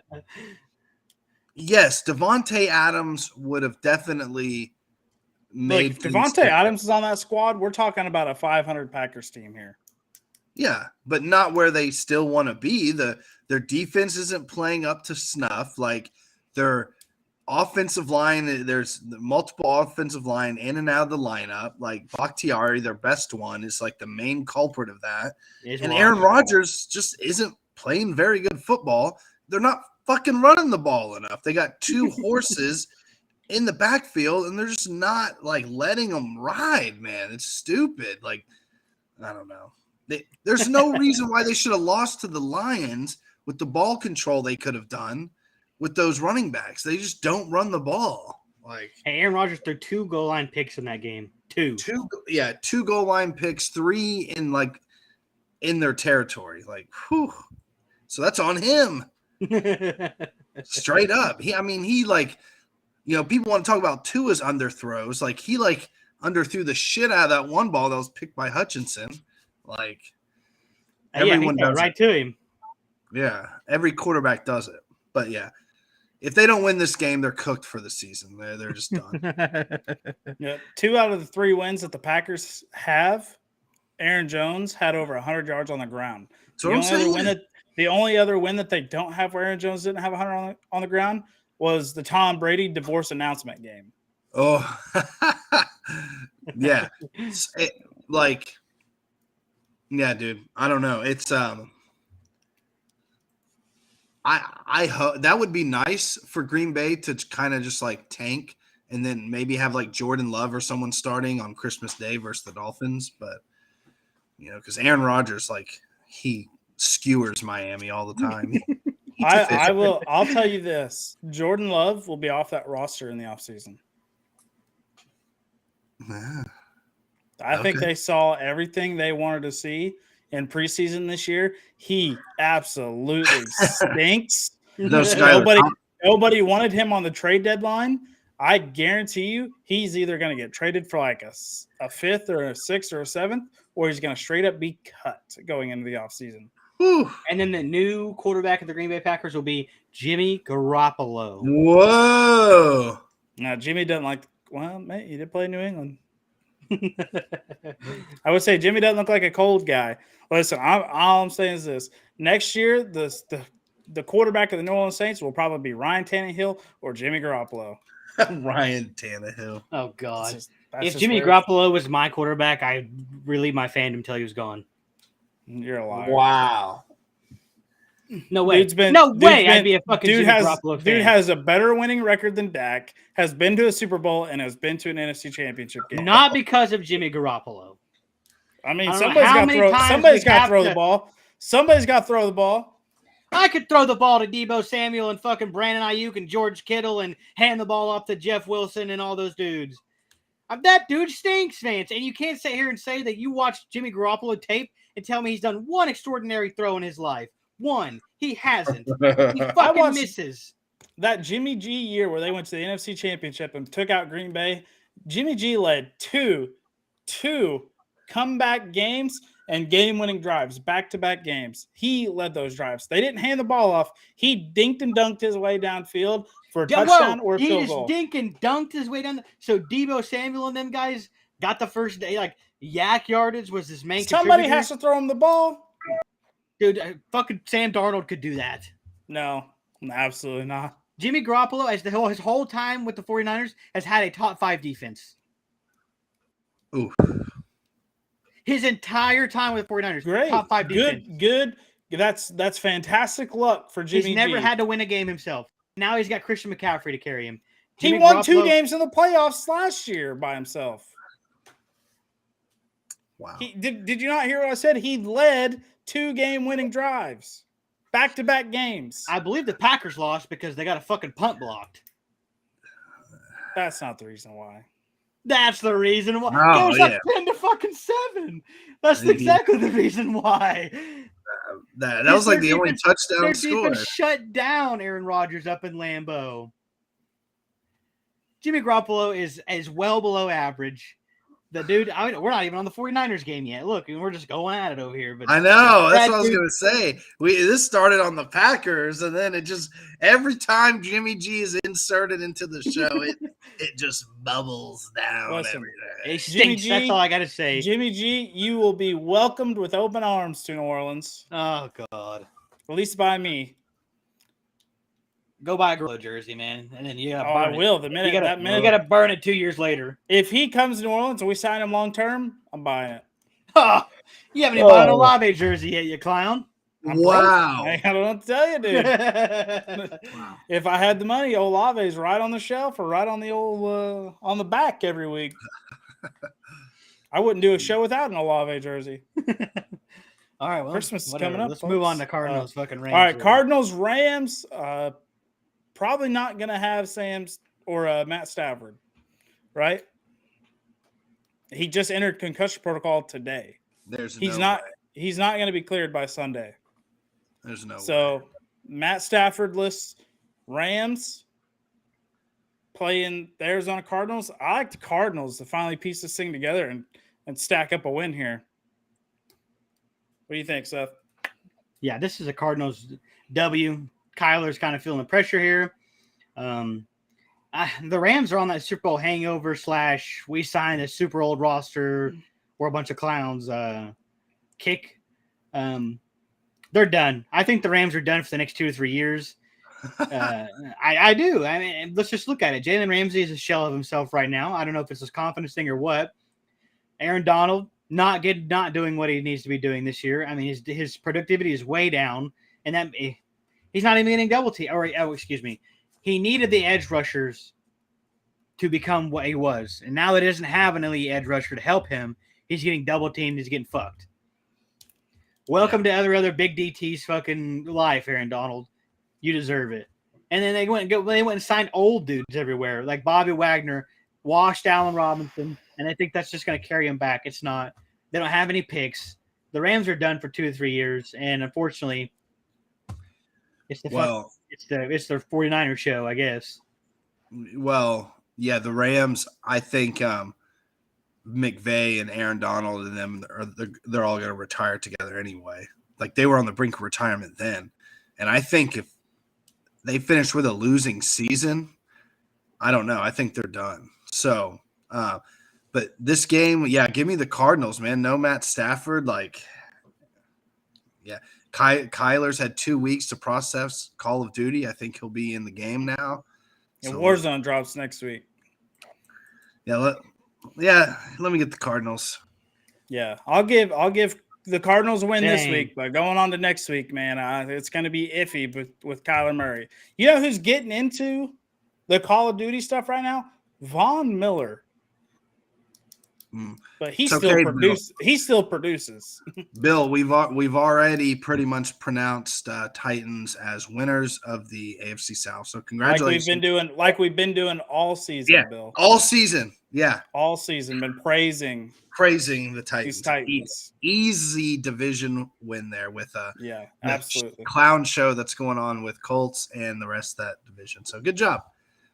yes, Devontae Adams would have definitely made. If Devontae Adams is on that squad, we're talking about a 500 Packers team here. Yeah, but not where they still want to be. Their defense isn't playing up to snuff. Like, they're offensive line, there's multiple offensive line in and out of the lineup. Like Bakhtiari, their best one, is like the main culprit of that. And Aaron Rodgers just isn't playing very good football. They're not fucking running the ball enough. They got two horses in the backfield, and they're just not like letting them ride, man. It's stupid. Like, I don't know. There's no reason why they should have lost to the Lions with the ball control they could have done with those running backs. They just don't run the ball. Like, hey, Aaron Rodgers threw 2 goal line picks in that game. 2 goal line picks, 3 in their territory. Like, whew. So that's on him. Straight up. He like, people want to talk about Tua's underthrows. Like, he like underthrew the shit out of that one ball that was picked by Hutchinson. Like, everyone does right to him. Yeah, every quarterback does it. But yeah, if they don't win this game, they're cooked for the season. They're just done. Yeah, 2 out of the 3 wins that the Packers have, Aaron Jones had over 100 yards on the ground. So The only other win that they don't have where Aaron Jones didn't have 100 on the ground was the Tom Brady divorce announcement game. Oh, yeah. Yeah, dude. I don't know. It's I hope that would be nice for Green Bay to kind of just like tank and then maybe have like Jordan Love or someone starting on Christmas Day versus the Dolphins. But, because Aaron Rodgers, like, he skewers Miami all the time. I'll tell you this. Jordan Love will be off that roster in the offseason. I think they saw everything they wanted to see in preseason this year. He absolutely stinks. Nobody wanted him on the trade deadline. I guarantee you he's either going to get traded for like a 5th or a 6th or a 7th, or he's going to straight up be cut going into the offseason. And then the new quarterback of the Green Bay Packers will be Jimmy Garoppolo. Whoa. Now, Jimmy doesn't mate, he did play in New England. I would say Jimmy doesn't look like a cold guy. Listen, all I'm saying is this. Next year, the quarterback of the New Orleans Saints will probably be Ryan Tannehill or Jimmy Garoppolo. Ryan Tannehill. Oh, God. If Jimmy Garoppolo was my quarterback, I'd relieve my fandom until he was gone. You're a liar. Wow. No way. I'd be a fucking Jimmy Garoppolo fan. Dude has a better winning record than Dak, has been to a Super Bowl, and has been to an NFC Championship game. Not because of Jimmy Garoppolo. I mean, somebody's got to throw the ball. Somebody's got to throw the ball. I could throw the ball to Deebo Samuel and fucking Brandon Ayuk and George Kittle and hand the ball off to Jeff Wilson and all those dudes. That dude stinks, Vance. And you can't sit here and say that you watched Jimmy Garoppolo tape and tell me he's done one extraordinary throw in his life. One. He hasn't. He fucking misses. That Jimmy G year where they went to the NFC Championship and took out Green Bay, Jimmy G led two comeback games and game-winning drives, back-to-back games. He led those drives. They didn't hand the ball off. He dinked and dunked his way downfield for a touchdown or a field goal. He just dinked and dunked his way down. So Deebo Samuel and them guys got the first day. Like, yak yardage was his main Somebody has to throw him the ball. Dude, fucking Sam Darnold could do that. No, absolutely not. Jimmy Garoppolo, as his whole time with the 49ers, has had a top 5 defense. Ooh. His entire time with the 49ers, great, top 5 defense. Good. That's fantastic luck for Jimmy G. He's never had to win a game himself. Now he's got Christian McCaffrey to carry him. He won 2 games in the playoffs last year by himself. Wow. Did you not hear what I said? He led 2 game-winning drives. Back-to-back games. I believe the Packers lost because they got a fucking punt blocked. That's not the reason why. That's the reason why. Oh, it was like 10-7. That's exactly the reason why. That was like the only touchdown score. Shut down Aaron Rodgers up in Lambeau. Jimmy Garoppolo is well below average. The dude, we're not even on the 49ers game yet. Look, we're just going at it over here. But I know. That's what I was going to say. This started on the Packers, and then it just – every time Jimmy G is inserted into the show, it just bubbles down. Listen, every day. It stinks. G, that's all I got to say. Jimmy G, you will be welcomed with open arms to New Orleans. Oh, God. At least by me. go buy a Gorilla jersey, man, and then you gotta Oh, burn I it. will. The minute You gotta, that minute, you gotta burn it 2 years later. if he comes to New Orleans and we sign him long term, I'm buying it. Oh, you haven't even bought an Oh. Olave jersey yet, you clown. I'm Wow. broke. I don't know what to tell you, dude. If I had the money, Olave's right on the shelf or right on the old on the back every week. I wouldn't do a show without an Olave jersey. All right, well, Christmas is whatever. coming up. Let's move on to folks. Cardinals. Fucking Rams. All right, here. Cardinals, Rams. Probably not going to have Sam's or Matt Stafford, right? He just entered concussion protocol today. He's not going to be cleared by Sunday. There's no way. So Matt Stafford lists Rams playing the Arizona Cardinals. I like the Cardinals to finally piece this thing together and stack up a win here. What do you think, Seth? Yeah, this is a Cardinals W. Kyler's kind of feeling the pressure here. The Rams are on that Super Bowl hangover / we signed a super old roster. We're a bunch of clowns kick. They're done. I think the Rams are done for the next 2 to 3 years. I do. I mean, let's just look at it. Jalen Ramsey is a shell of himself right now. I don't know if it's his confidence thing or what. Aaron Donald not doing what he needs to be doing this year. I mean, his productivity is way down, and that he's not even getting double team. Excuse me. He needed the edge rushers to become what he was, and now that he doesn't have an elite edge rusher to help him, he's getting double teamed. He's getting fucked. Welcome to other Big DT's fucking life, Aaron Donald. You deserve it. And then they went and signed old dudes everywhere, like Bobby Wagner, washed Allen Robinson, and I think that's just going to carry him back. It's not. They don't have any picks. The Rams are done for 2 to 3 years, and unfortunately, it's the 49er show, I guess. Well, yeah, the Rams. I think McVay and Aaron Donald and them they're all going to retire together anyway. Like they were on the brink of retirement then, and I think if they finish with a losing season, I don't know. I think they're done. So, but this game, yeah, give me the Cardinals, man. No Matt Stafford, like, yeah. Kyler's had 2 weeks to process Call of Duty. I think he'll be in the game now. And Warzone drops next week. Yeah, let me get the Cardinals. Yeah, I'll give the Cardinals a win this Dang. week, but going on to next week, man, it's going to be iffy with Kyler Murray. You know who's getting into the Call of Duty stuff right now? Von Miller. But he still produces. Bill, we've already pretty much pronounced Titans as winners of the AFC South. So congratulations. Like we've been doing all season, yeah, Bill. All season. Yeah. All season been praising the Titans. These Titans. Easy division win there with absolutely clown show that's going on with Colts and the rest of that division. So good job.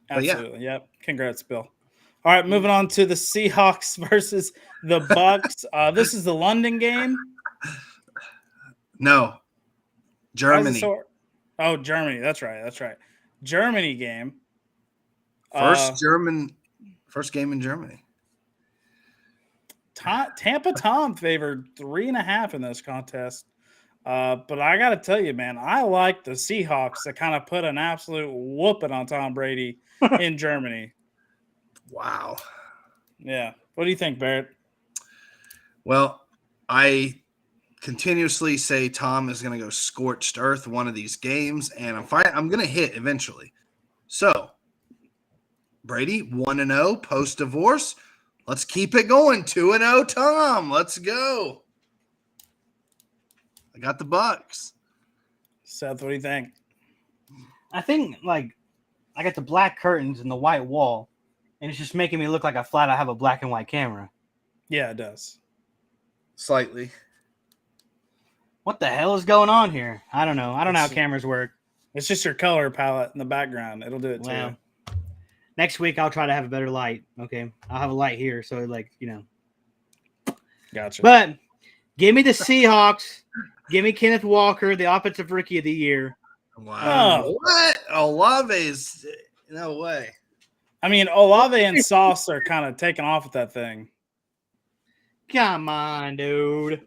Absolutely. Yep. Congrats, Bill. All right, moving on to the Seahawks versus the Bucks. This is the London game. No, Germany. Germany. That's right. Germany game. First game in Germany. Tampa Tom favored 3.5 in this contest. But I got to tell you, man, I like the Seahawks to kind of put an absolute whooping on Tom Brady in Germany. Wow. Yeah. What do you think, Barrett? Well, I continuously say Tom is going to go scorched earth one of these games, and I'm going to hit eventually. So, Brady, 1-0 post-divorce. Let's keep it going. 2-0, Tom. Let's go. I got the Bucks. Seth, what do you think? I think, I got the black curtains and the white wall, and it's just making me look like I have a black and white camera. Yeah, it does. Slightly. What the hell is going on here? I don't know. I don't know how cameras work. It's just your color palette in the background. It'll do it too. Next week, I'll try to have a better light. Okay. I'll have a light here. So, Gotcha. But give me the Seahawks. Give me Kenneth Walker, the offensive rookie of the year. Wow. What? Olave's no way. I mean, Olave and Sauce are kind of taking off with that thing. Come on, dude.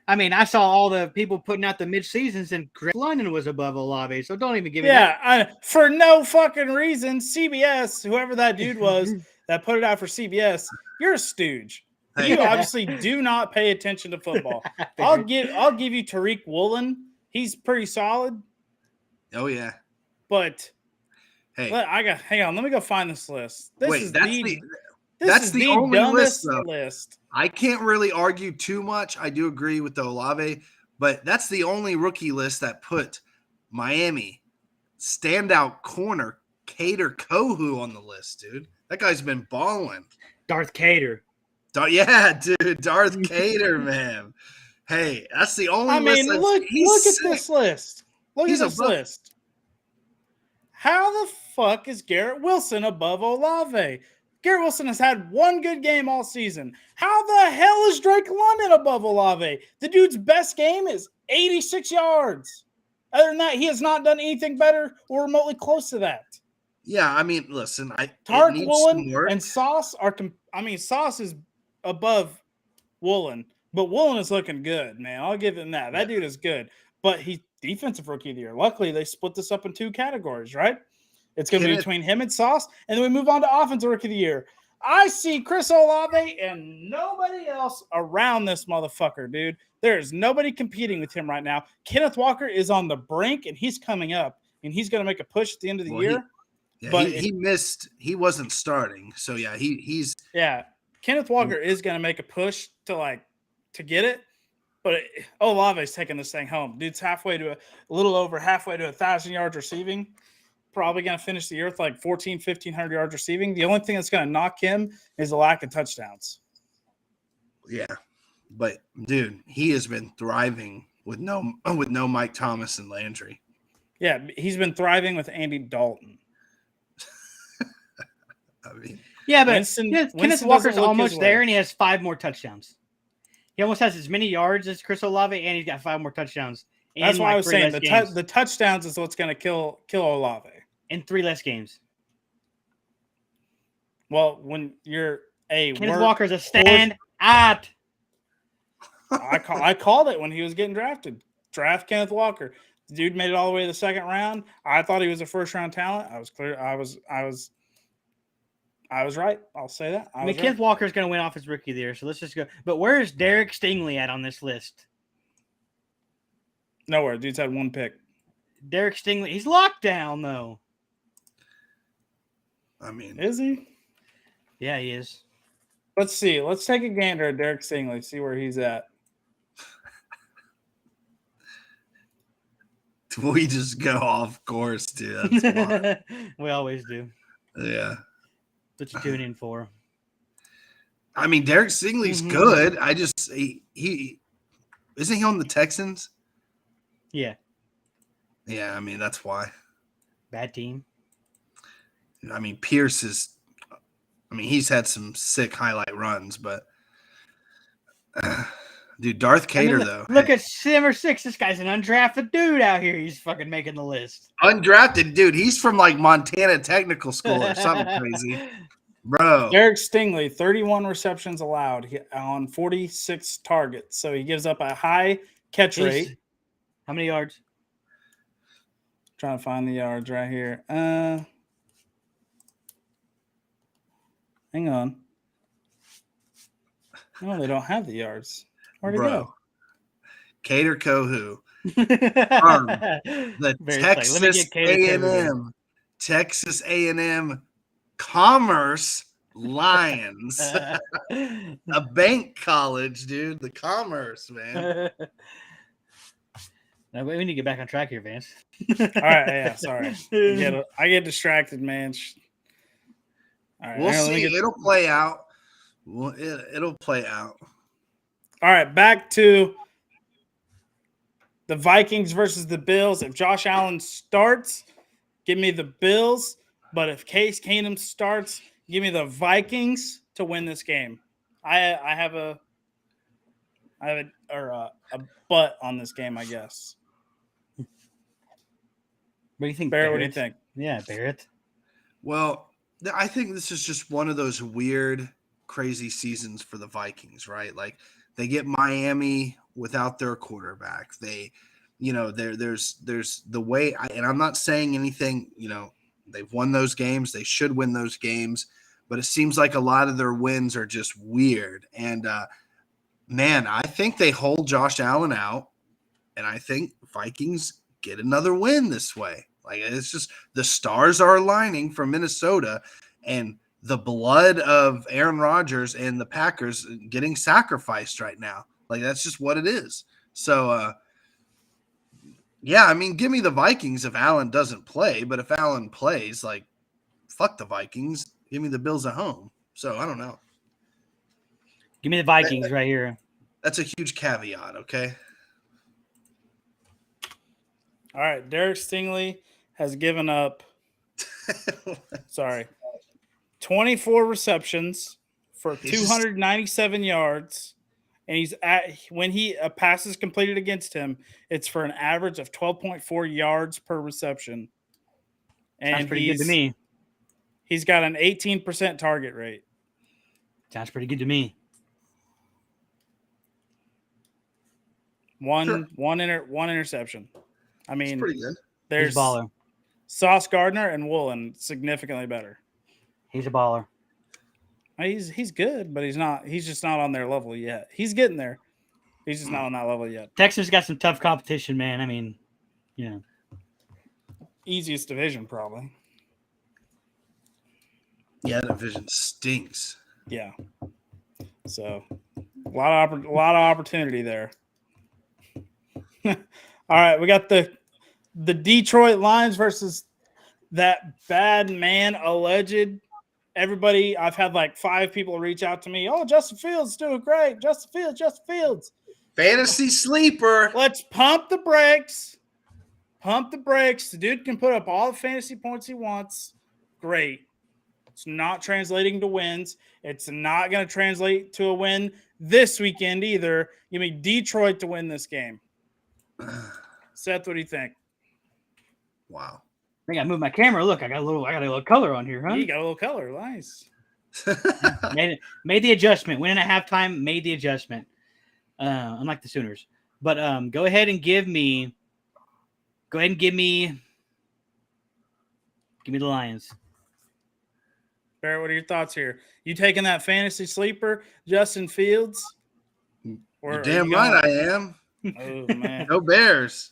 I mean, I saw all the people putting out the mid seasons, and Greg London was above Olave. So don't even give me For no fucking reason. CBS, whoever that dude was that put it out for CBS, you're a stooge. Hey. You obviously do not pay attention to football. I'll give you Tariq Woolen. He's pretty solid, Oh yeah. but Hey, hang on. Let me go find this list. This that's is the only list, dumbest though. list. I can't really argue too much. I do agree with the Olave, but that's the only rookie list that put Miami standout corner Cater Kohu on the list, dude. That guy's been balling. Darth Cater. Yeah, dude, Darth Cater, man. Hey, that's the only list. Look at this list. Look at this list. How the fuck is Garrett Wilson above Olave? Garrett Wilson has had one good game all season. How the hell is Drake London above Olave? The dude's best game is 86 yards. Other than that, he has not done anything better or remotely close to that. Yeah, I mean, listen, Tariq Woolen and Sauce Sauce is above Woolen, but Woolen is looking good, man. I'll give him that. That dude is good. But he's defensive rookie of the year. Luckily, they split this up in two categories, right? It's going to be between him and Sauce, and then we move on to offensive rookie of the year. I see Chris Olave and nobody else around this motherfucker, dude. There is nobody competing with him right now. Kenneth Walker is on the brink, and he's coming up, and he's going to make a push at the end of the year. He missed. He wasn't starting, so yeah, he's Kenneth Walker is going to make a push to get it, but Olave's taking this thing home. Dude's a little over halfway to 1,000 yards receiving. Probably going to finish the year with 1,500 yards receiving. The only thing that's going to knock him is the lack of touchdowns. Yeah, but dude, he has been thriving with no Mike Thomas and Landry. Yeah, he's been thriving with Andy Dalton. I mean, yeah, but Kenneth Walker's almost there, and he has 5 more touchdowns. He almost has as many yards as Chris Olave, and he's got 5 more touchdowns. That's why I was saying the touchdowns is what's going to kill Olave. In 3 less games. Well, when you're Kenneth Walker's a stand at. I called it when he was getting drafted. Draft Kenneth Walker. The dude made it all the way to the second round. I thought he was a first round talent. I was clear. I was right. I'll say that. Kenneth Walker's going to win off his rookie of the year. So let's just go. But where is Derek Stingley at on this list? Nowhere. Dude's had 1 pick. Derek Stingley. He's locked down though. I mean, is he? Yeah, he is. Let's see. Let's take a gander at Derek Stingley, see where he's at. We just go off course, dude. That's we always do. Yeah. What you tune in for? I mean, Derek Stingley's good. I just he isn't he on the Texans? Yeah. Yeah, I mean that's why. Bad team. I mean, Pierce he's had some sick highlight runs, but dude, Darth Cater though. Look at number 6. This guy's an undrafted dude out here. He's fucking making the list. Undrafted dude. He's from Montana Technical School or something crazy, bro. Derek Stingley, 31 receptions allowed on 46 targets, so he gives up a high catch rate. How many yards? Trying to find the yards right here. Hang on. No, they don't have the yards. Where'd it go? Cater Kohu. The Texas A&M Commerce Lions. A bank college, dude. The Commerce, man. Now, we need to get back on track here, Vance. All right, yeah, sorry. I get distracted, man. All right, we'll see. It'll play out. It'll play out. All right, back to the Vikings versus the Bills. If Josh Allen starts, give me the Bills. But if Case Keenum starts, give me the Vikings to win this game. I have a butt on this game, I guess. What do you think, Barrett? What do you think? Yeah, Barrett. Well, I think this is just one of those weird crazy seasons for the Vikings, right? Like they get Miami without their quarterback. They, there's the way, and I'm not saying anything, they've won those games. They should win those games, but it seems like a lot of their wins are just weird. And man, I think they hold Josh Allen out, and I think Vikings get another win this way. Like it's just the stars are aligning for Minnesota, and the blood of Aaron Rodgers and the Packers getting sacrificed right now. Like that's just what it is. So, yeah, I mean, give me the Vikings if Allen doesn't play, but if Allen plays, like, fuck the Vikings. Give me the Bills at home. So I don't know. Give me the Vikings right here. That's a huge caveat, okay? All right, Derek Stingley has given up 24 receptions for 297 yards, and he's when a pass is completed against him, it's for an average of 12.4 yards per reception. And sounds pretty good to me. He's got an 18% target rate. Sounds pretty good to me. One interception. I mean, it's pretty good. There's He's a baller. Sauce Gardner and Woolen significantly better. He's a baller. He's good, but he's just not on their level yet. He's getting there. He's just not on that level yet. Texas got some tough competition, man. I mean, easiest division probably. Yeah, that division stinks. Yeah. So a lot of opportunity there. All right, we got the Detroit Lions versus that bad man alleged. Everybody, I've had like 5 people reach out to me. Oh, Justin Fields is doing great. Justin Fields. Fantasy sleeper. Let's pump the brakes. Pump the brakes. The dude can put up all the fantasy points he wants. Great. It's not translating to wins. It's not going to translate to a win this weekend either. Give me Detroit to win this game. Seth, what do you think? Wow. I think I moved my camera. Look, I got a little color on here, huh? You got a little color. Nice. made the adjustment. Went in at halftime, made the adjustment. Unlike the Sooners. But go ahead and give me the Lions. Barrett, what are your thoughts here? You taking that fantasy sleeper, Justin Fields? You're damn right I am. Oh, man. Go Bears.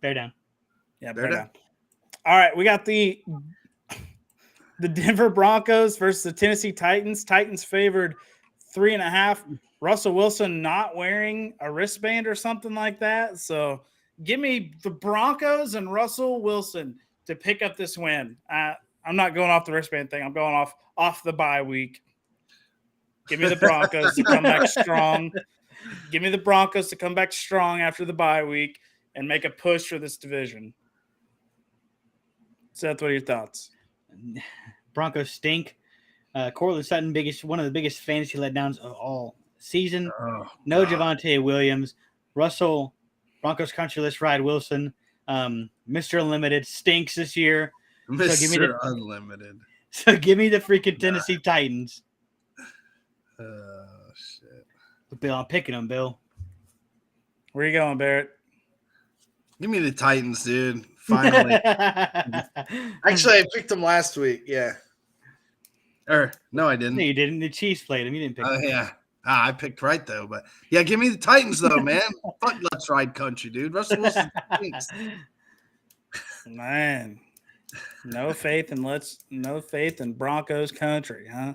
Bear down. Yeah, bear down. All right, we got the Denver Broncos versus the Tennessee Titans. Titans favored 3.5. Russell Wilson not wearing a wristband or something like that. So give me the Broncos and Russell Wilson to pick up this win. I'm not going off the wristband thing. I'm going off the bye week. Give me the Broncos to come back strong. Give me the Broncos to come back strong after the bye week and make a push for this division. Seth, what are your thoughts? Broncos stink. Cortland Sutton, one of the biggest fantasy letdowns of all season. No Javonte Williams. Russell, Broncos country list ride Wilson. Mr. Unlimited stinks this year. Mr. Unlimited. So give me the freaking Tennessee Titans. Shit. Bill, I'm picking them, Bill. Where you going, Barrett? Give me the Titans, dude. Finally. Actually, I picked them last week. Yeah. No, I didn't. No, you didn't. The Chiefs played them. You didn't pick them. Yeah. I picked right, though. But, yeah, give me the Titans, though, man. Fuck Let's Ride Country, dude. Russell Wilson stinks. Man. No faith in Broncos country, huh?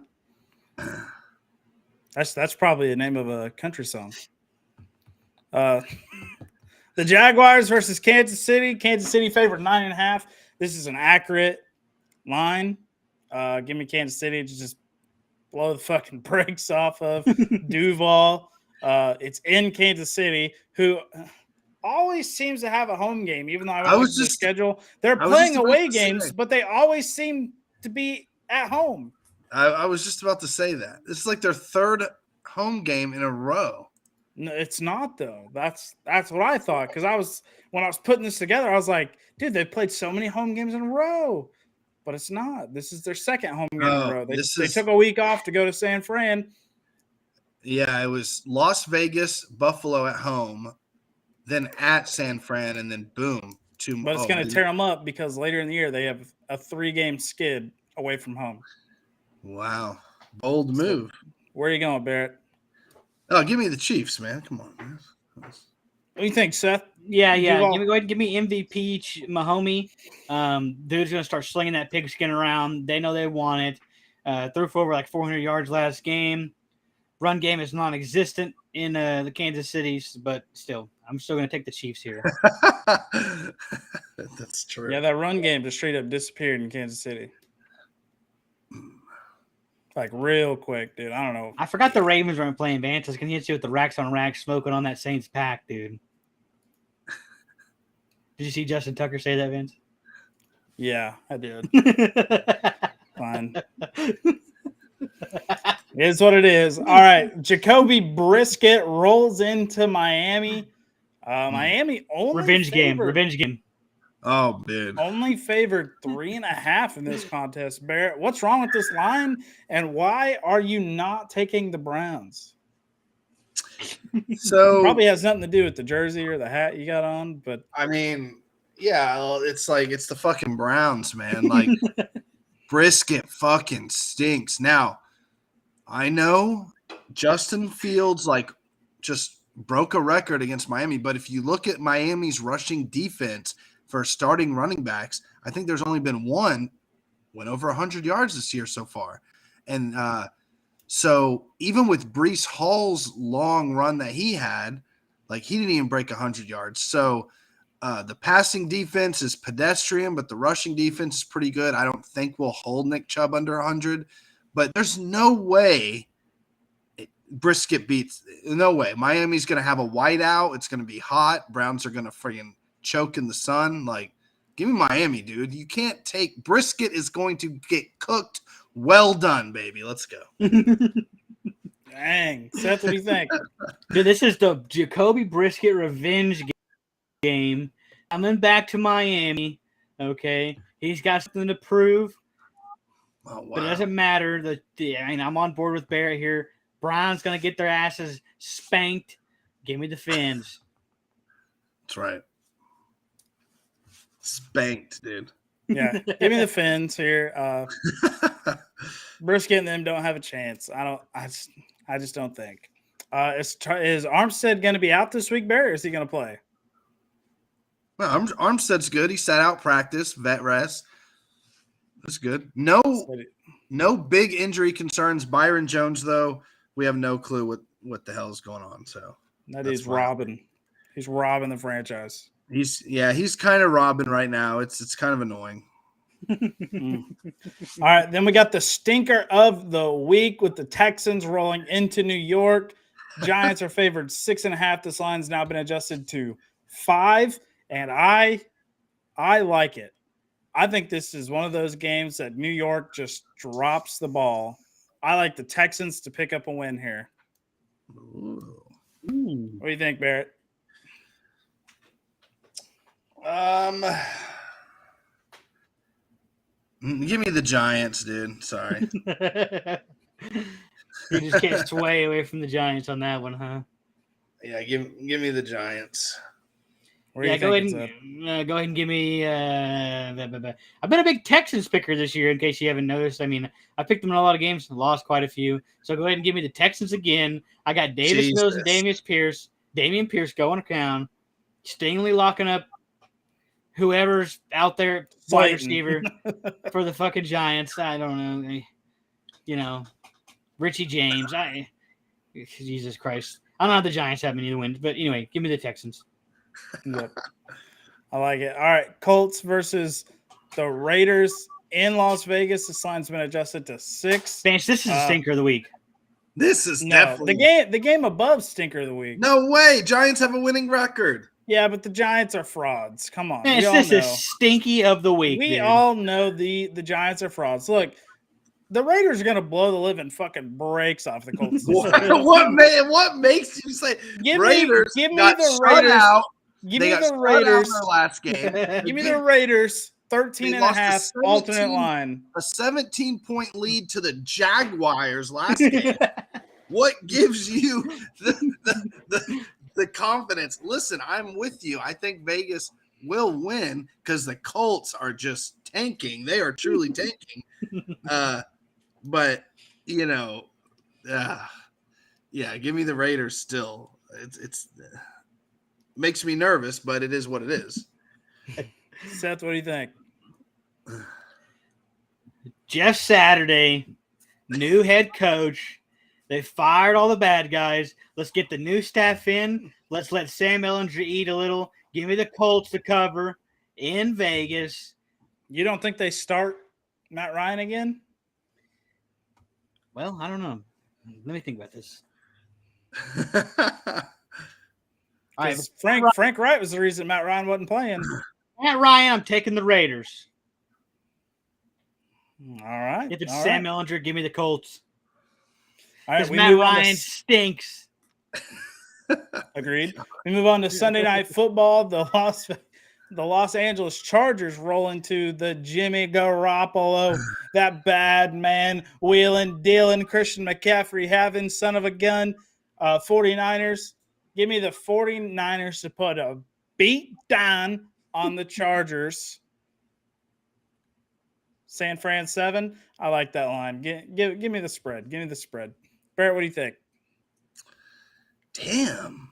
That's probably the name of a country song. The Jaguars versus Kansas City. Kansas City favored 9.5. This is an accurate line. Give me Kansas City to just blow the fucking brakes off of Duval. It's in Kansas City, who always seems to have a home game, even though I looked at the schedule. They're playing away games, but they always seem to be at home. I was just about to say that. It's like their third home game in a row. No, it's not though. That's what I thought, because when I was putting this together, I was like, dude, they played so many home games in a row. but it's not. This is their second home game in No, a row. They this is- took a week off to go to San Fran. Yeah, it was Las Vegas, Buffalo at home, then at San Fran, and then boom. But it's going to tear them up because later in the year they have a 3-game skid away from home. Wow. Bold move. Where are you going, Barrett? Oh, give me the Chiefs, man. Come on, man. What do you think, Seth? Yeah. Duval. Go ahead and give me MVP Mahomie. Dude's going to start slinging that pigskin around. They know they want it. Threw for over like 400 yards last game. Run game is non-existent in the Kansas Cities, but still, I'm still going to take the Chiefs here. That's true. Yeah, that run game just straight up disappeared in Kansas City. Like real quick, dude. I don't know. I forgot the Ravens weren't playing Vantas. Can you see with the racks on racks smoking on that Saints pack, dude? Did you see Justin Tucker say that, Vince? Yeah, I did. Fine. It is what it is. All right. Jacoby Brisket rolls into Miami. Miami only Revenge game. Oh, dude. Only favored 3.5 in this contest. Barrett, what's wrong with this line? And why are you not taking the Browns? So Probably has nothing to do with the jersey or the hat you got on, but I mean, yeah, well, it's like it's the fucking Browns, man. Like Brisket fucking stinks. Now, I know Justin Fields like just broke a record against Miami, but if you look at Miami's rushing defense for starting running backs, I think there's only been one went over 100 yards this year so far. And so even with Breece Hall's long run that he had, like he didn't even break 100 yards. So the passing defense is pedestrian, but the rushing defense is pretty good. I don't think we'll hold Nick Chubb under 100, but there's no way Brisket beats. No way. Miami's going to have a whiteout. It's going to be hot. Browns are going to friggin' choke in the sun. Like, give me Miami, dude. You can't take Brisket is going to get cooked. Well done, baby. Let's go. dang. Seth, what do you think? Dude, this is the Jacoby Brisket revenge game. Coming back to Miami. Okay. He's got something to prove. Oh, wow. But it doesn't matter. I'm on board with Barrett here. Brown's going to get their asses spanked. Give me the Fins. That's right. Spanked, dude. Yeah, give me the Fins here. Brisket and them don't have a chance. I just don't think. Is Armstead going to be out this week, Barry, or is he going to play? No, Armstead's good. He sat out practice, vet rest. That's good. No big injury concerns. Byron Jones, though, we have no clue what the hell is going on. So He's robbing. He's robbing the franchise. He's kind of robbing right now. It's kind of annoying. All right, then we got the stinker of the week with the Texans rolling into New York. Giants are favored 6.5. This line's now been adjusted to 5, and I like it. I think this is one of those games that New York just drops the ball. I like the Texans to pick up a win here. Ooh. What do you think, Barrett? Give me the Giants, dude. Sorry. You just can't sway away from the Giants on that one, huh? Yeah, give me the Giants. What do Yeah, you go think, ahead and give me. I've been a big Texans picker this year, in case you haven't noticed. I mean, I picked them in a lot of games, lost quite a few. So go ahead and give me the Texans again. I got Davis Mills and Dameon Pierce going down. Stingley locking up whoever's out there, wide receiver for the fucking Giants. I don't know. Richie James. Jesus Christ. I don't know how the Giants have any wins, but anyway, give me the Texans. Yep. I like it. All right, Colts versus the Raiders in Las Vegas. This line's been adjusted to 6. Vance, this is a stinker of the week. This is No, definitely the game above stinker of the week. No way. Giants have a winning record. Yeah, but the Giants are frauds. Come on. Vance, this is stinky of the week. We dude. all know the Giants are frauds. Look, the Raiders are going to blow the living fucking brakes off the Colts. What makes you say Raiders give me got the shut Raiders. out? Give They me got the shut out in Raiders. their last game. Give me the Raiders 13 They and a lost a half 17 alternate line. A 17-point lead to the Jaguars last game. What gives you the confidence? Listen, I'm with you. I think Vegas will win because the Colts are just tanking. They are truly tanking. But yeah, give me the Raiders still. It's makes me nervous, but it is what it is. Seth, what do you think? Jeff Saturday, new head coach. They fired all the bad guys. Let's get the new staff in. Let's let Sam Ehlinger eat a little. Give me the Colts to cover in Vegas. You don't think they start Matt Ryan again? Well, I don't know. Let me think about this. All right, Because Frank Wright was the reason Matt Ryan wasn't playing. Matt Ryan, I'm taking the Raiders. All right. If it's all Sam right. Ehlinger, give me the Colts. All right, Because we Matt move on Ryan to stinks. agreed. We move on to Sunday Night Football. The Los Angeles Chargers roll into the Jimmy Garoppolo, that bad man, wheeling, dealing, Christian McCaffrey having son of a gun. 49ers. Give me the 49ers to put a beat down on the Chargers. San Fran 7. I like that line. Give me the spread. Give me the spread. Barrett, what do you think? Damn.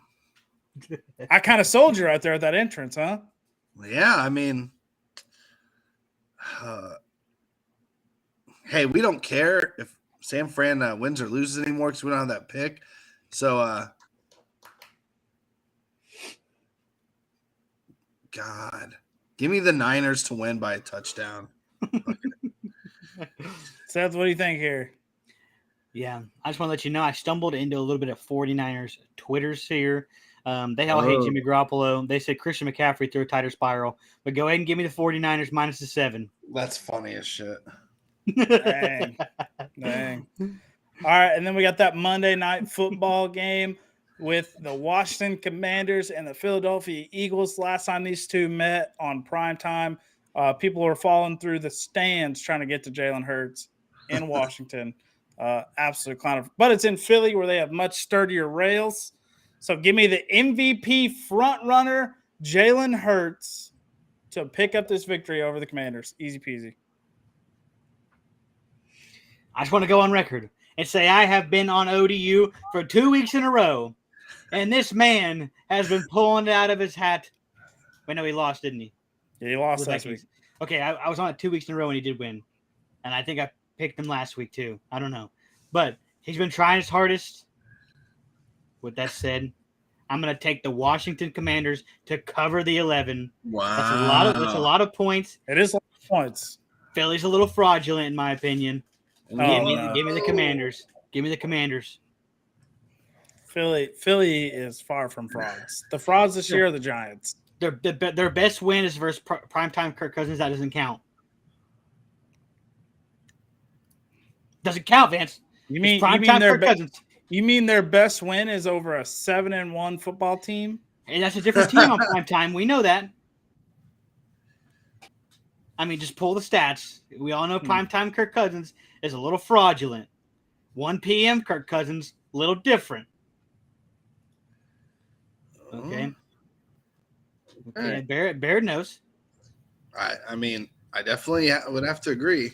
I kind of sold you right there at that entrance, huh? Yeah, I mean, hey, we don't care if San Fran wins or loses anymore because we don't have that pick. So, God, give me the Niners to win by a touchdown. Seth, what do you think here? Yeah, I just want to let you know I stumbled into a little bit of 49ers Twitters here. They all hate Jimmy Garoppolo. They said Christian McCaffrey threw a tighter spiral. But go ahead and give me the 49ers minus the 7. That's funny as shit. Dang. All right, and then we got that Monday Night Football game with the Washington Commanders and the Philadelphia Eagles. Last time these two met on primetime, people were falling through the stands trying to get to Jalen Hurts in Washington. Absolute clown of, but it's in Philly where they have much sturdier rails. So give me the MVP front runner, Jalen Hurts, to pick up this victory over the Commanders. Easy peasy. I just want to go on record and say I have been on ODU for 2 weeks in a row, and this man has been pulling it out of his hat. Wait, no, he lost, didn't he? Yeah, he lost last week. Okay, I was on it 2 weeks in a row and he did win, and I think I picked him last week too. I don't know, but he's been trying his hardest. With that said, I'm going to take the Washington Commanders to cover the 11. Wow, That's a lot of points. It is a lot of points. Philly's a little fraudulent in my opinion. Give me the Commanders. Give me the Commanders. Philly is far from frauds. The frauds this year are the Giants. Their best win is versus primetime Kirk Cousins. That doesn't count. Doesn't count, Vance. You mean their best win is over a 7-1 football team? And that's a different team on primetime. We know that. I mean, just pull the stats. We all know primetime Kirk Cousins is a little fraudulent. 1 p.m. Kirk Cousins, a little different. Okay. Okay. Barrett knows. I mean, I definitely would have to agree.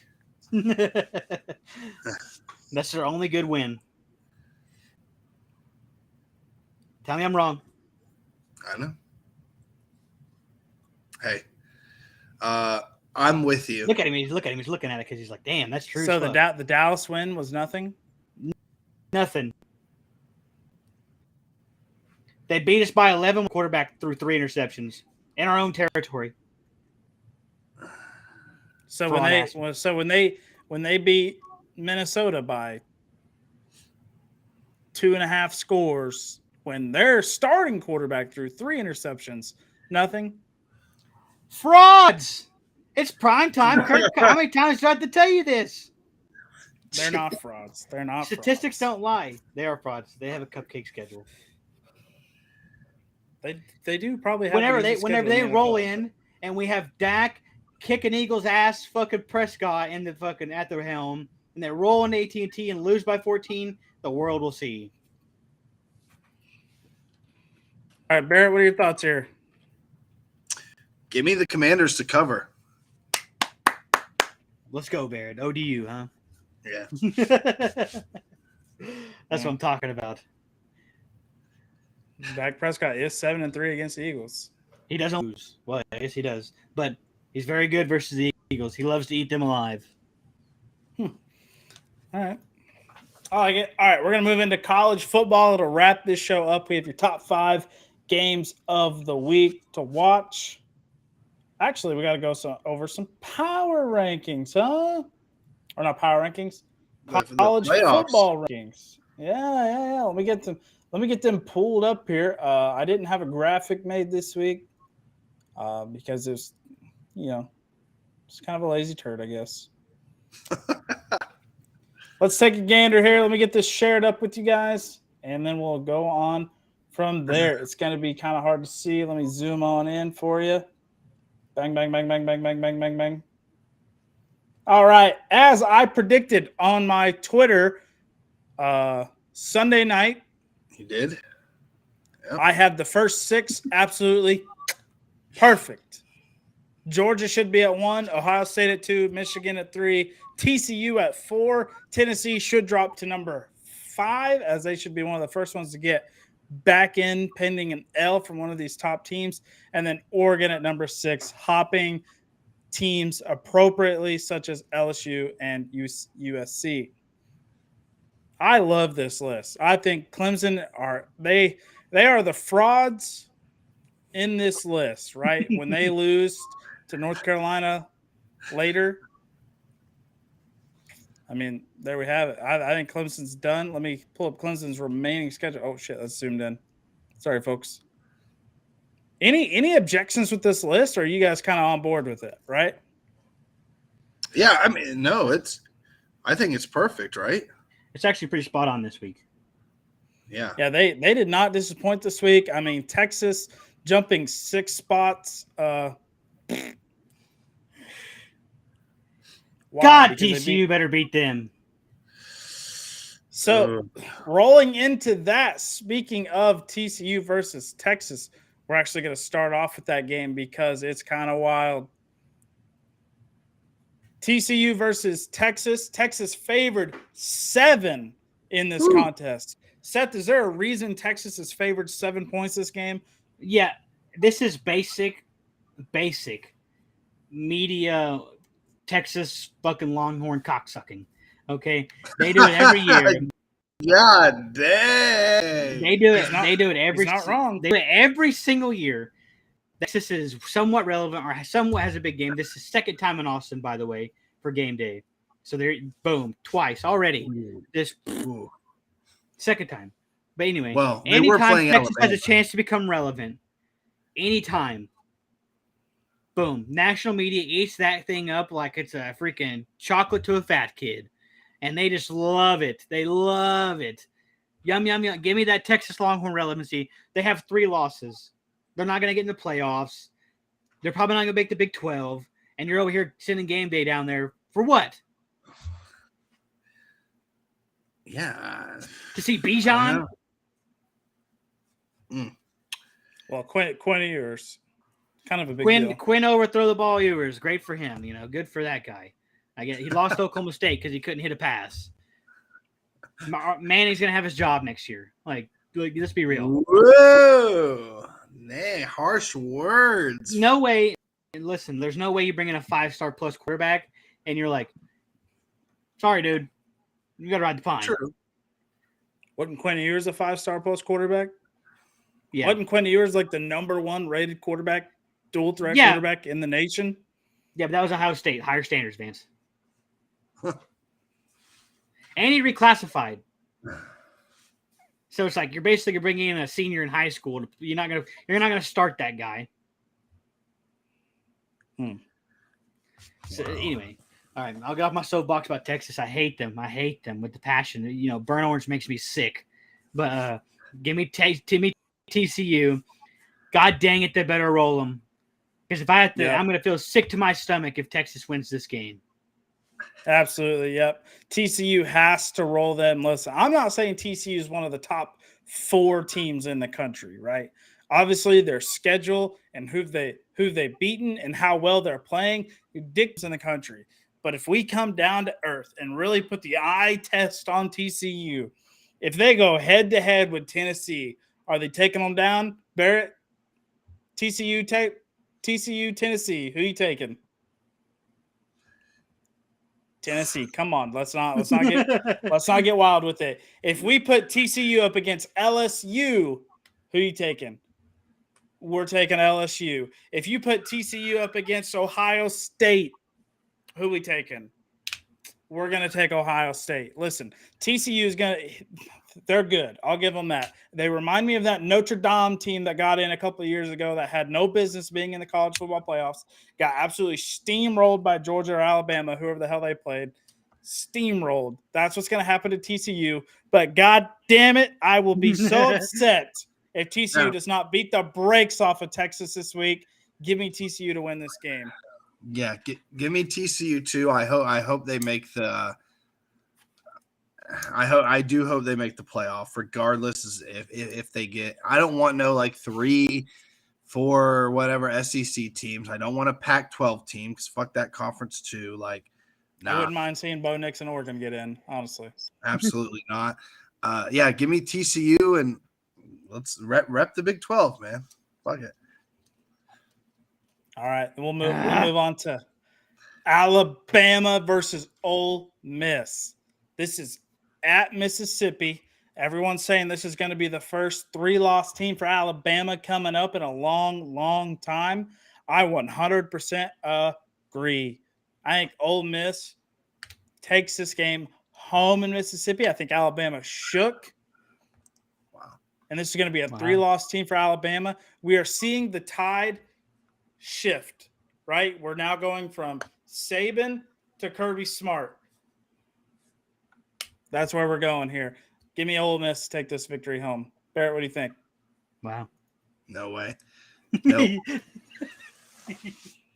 That's their only good win. Tell me I'm wrong. I know. Hey, I'm with you. Look at him. He's looking at it because he's like, damn, that's true. So the Dallas win was nothing? Nothing. They beat us by 11. Quarterback threw 3 interceptions in our own territory. So when they beat Minnesota by 2.5 scores, when their starting quarterback threw 3 interceptions, nothing. Frauds. It's prime time. Kirk, how many times do I have to tell you this? They're not frauds. They're not. Statistics frauds. don't lie. They are frauds. They have a cupcake schedule. They do probably have. Whenever they roll in and we have Dak kicking Eagles' ass, fucking Prescott in the fucking at the helm, and they roll into AT&T and lose by 14, the world will see. All right, Barrett, what are your thoughts here? Give me the Commanders to cover. Let's go, Barrett. ODU, huh? Yeah. That's what I'm talking about. Dak Prescott is 7-3 against the Eagles. He doesn't lose. Well, I guess he does. But he's very good versus the Eagles. He loves to eat them alive. All right. I like it. All right, we're going to move into college football. It'll wrap this show up. We have your top 5 games of the week to watch. Actually, we got to go over some power rankings, huh? Or not power rankings. College football rankings. Yeah. Let me get them pulled up here. I didn't have a graphic made this week because it's it's kind of a lazy turd, I guess. Let's take a gander here. Let me get this shared up with you guys, and then we'll go on from there. It's going to be kind of hard to see. Let me zoom on in for you. Bang, bang, bang, bang, bang, bang, bang, bang, bang. All right. As I predicted on my Twitter Sunday night, you did? Yep. I have the first 6 absolutely perfect. Georgia should be at 1, Ohio State at 2, Michigan at 3, TCU at 4. Tennessee should drop to number 5, as they should be one of the first ones to get back in pending an L from one of these top teams. And then Oregon at number 6, hopping teams appropriately, such as LSU and USC. I love this list. I think Clemson are the frauds in this list, right? When they lose to North Carolina later. I mean, there we have it. I think Clemson's done. Let me pull up Clemson's remaining schedule. Oh shit, that's zoomed in. Sorry, folks. Any objections with this list, or are you guys kind of on board with it, right? Yeah, I mean, no, I think it's perfect, right? It's actually pretty spot on this week. Yeah. Yeah, they did not disappoint this week. I mean, Texas jumping 6 spots. God, TCU better beat them. So, rolling into that, speaking of TCU versus Texas, we're actually going to start off with that game because it's kind of wild. TCU versus Texas. Texas favored 7 in this contest. Seth, is there a reason Texas is favored 7 points this game? Yeah, this is basic media Texas fucking Longhorn cocksucking. Okay, they do it every year. God dang! They do it. They do it every. He's not wrong. They do it every single year. Texas is somewhat relevant or somewhat has a big game. This is second time in Austin, by the way, for game day. So they're boom twice already. This second time. But anyway, well, anytime Texas has a chance to become relevant, anytime. Boom. National media eats that thing up like it's a freaking chocolate to a fat kid. And they just love it. They love it. Yum, yum, yum. Give me that Texas Longhorn relevancy. They have 3 losses. They're not going to get in the playoffs. They're probably not going to make the Big 12. And you're over here sending game day down there for what? Yeah. To see Bijan? Well, Quinn Ewers. Kind of a big deal. Quinn overthrow the ball Ewers. Great for him. Good for that guy. I get he lost to Oklahoma State because he couldn't hit a pass. Manning's gonna have his job next year. Like let's be real. Whoa, man, harsh words. No way. Listen, there's no way you bring in a 5-star plus quarterback and you're like, sorry, dude, you got to ride the pine. True. Wasn't Quinn Ewers a 5-star plus quarterback? Yeah. Wasn't Quinn Ewers like the number 1 rated quarterback, dual threat quarterback in the nation? Yeah, but that was Ohio State, higher standards, Vance. And he reclassified. So it's like you're basically bringing in a senior in high school. You're not gonna start that guy. So anyway, all right, I'll get off my soapbox about Texas. I hate them. I hate them with the passion. Burnt orange makes me sick. But give me TCU. God dang it, they better roll them. Because if I had to, Yep. I'm going to feel sick to my stomach if Texas wins this game. Absolutely. Yep. TCU has to roll them. Listen, I'm not saying TCU is one of the top 4 teams in the country, right? Obviously, their schedule and who they've beaten and how well they're playing dictates in the country. But if we come down to earth and really put the eye test on TCU, if they go head to head with Tennessee, are they taking them down? Barrett, TCU, Tennessee. Who you taking? Tennessee. Come on, let's not get wild with it. If we put TCU up against LSU, who you taking? We're taking LSU. If you put TCU up against Ohio State, who we taking? We're going to take Ohio State. Listen, TCU is going to – they're good. I'll give them that. They remind me of that Notre Dame team that got in a couple of years ago that had no business being in the college football playoffs, got absolutely steamrolled by Georgia or Alabama, whoever the hell they played. Steamrolled. That's what's going to happen to TCU. But God damn it, I will be so upset if TCU does not beat the brakes off of Texas this week. Give me TCU to win this game. Yeah, give me TCU too. I hope they make the. I do hope they make the playoff, regardless if they get. I don't want no like 3, 4, whatever SEC teams. I don't want a Pac-12 team because fuck that conference too. Like, I wouldn't mind seeing Bo Nix and Oregon get in, honestly. Absolutely not. Yeah, give me TCU and let's rep the Big 12, man. Fuck it. All right, we'll move on to Alabama versus Ole Miss. This is at Mississippi. Everyone's saying this is going to be the first 3-loss team for Alabama coming up in a long, long time. I 100% agree. I think Ole Miss takes this game home in Mississippi. I think Alabama shook. Wow. And this is going to be a 3-loss team for Alabama. We are seeing the tide shift, right? We're now going from Saban to Kirby Smart. That's where we're going here. Give me Ole Miss to take this victory home. Barrett, what do you think? Wow. No way. No.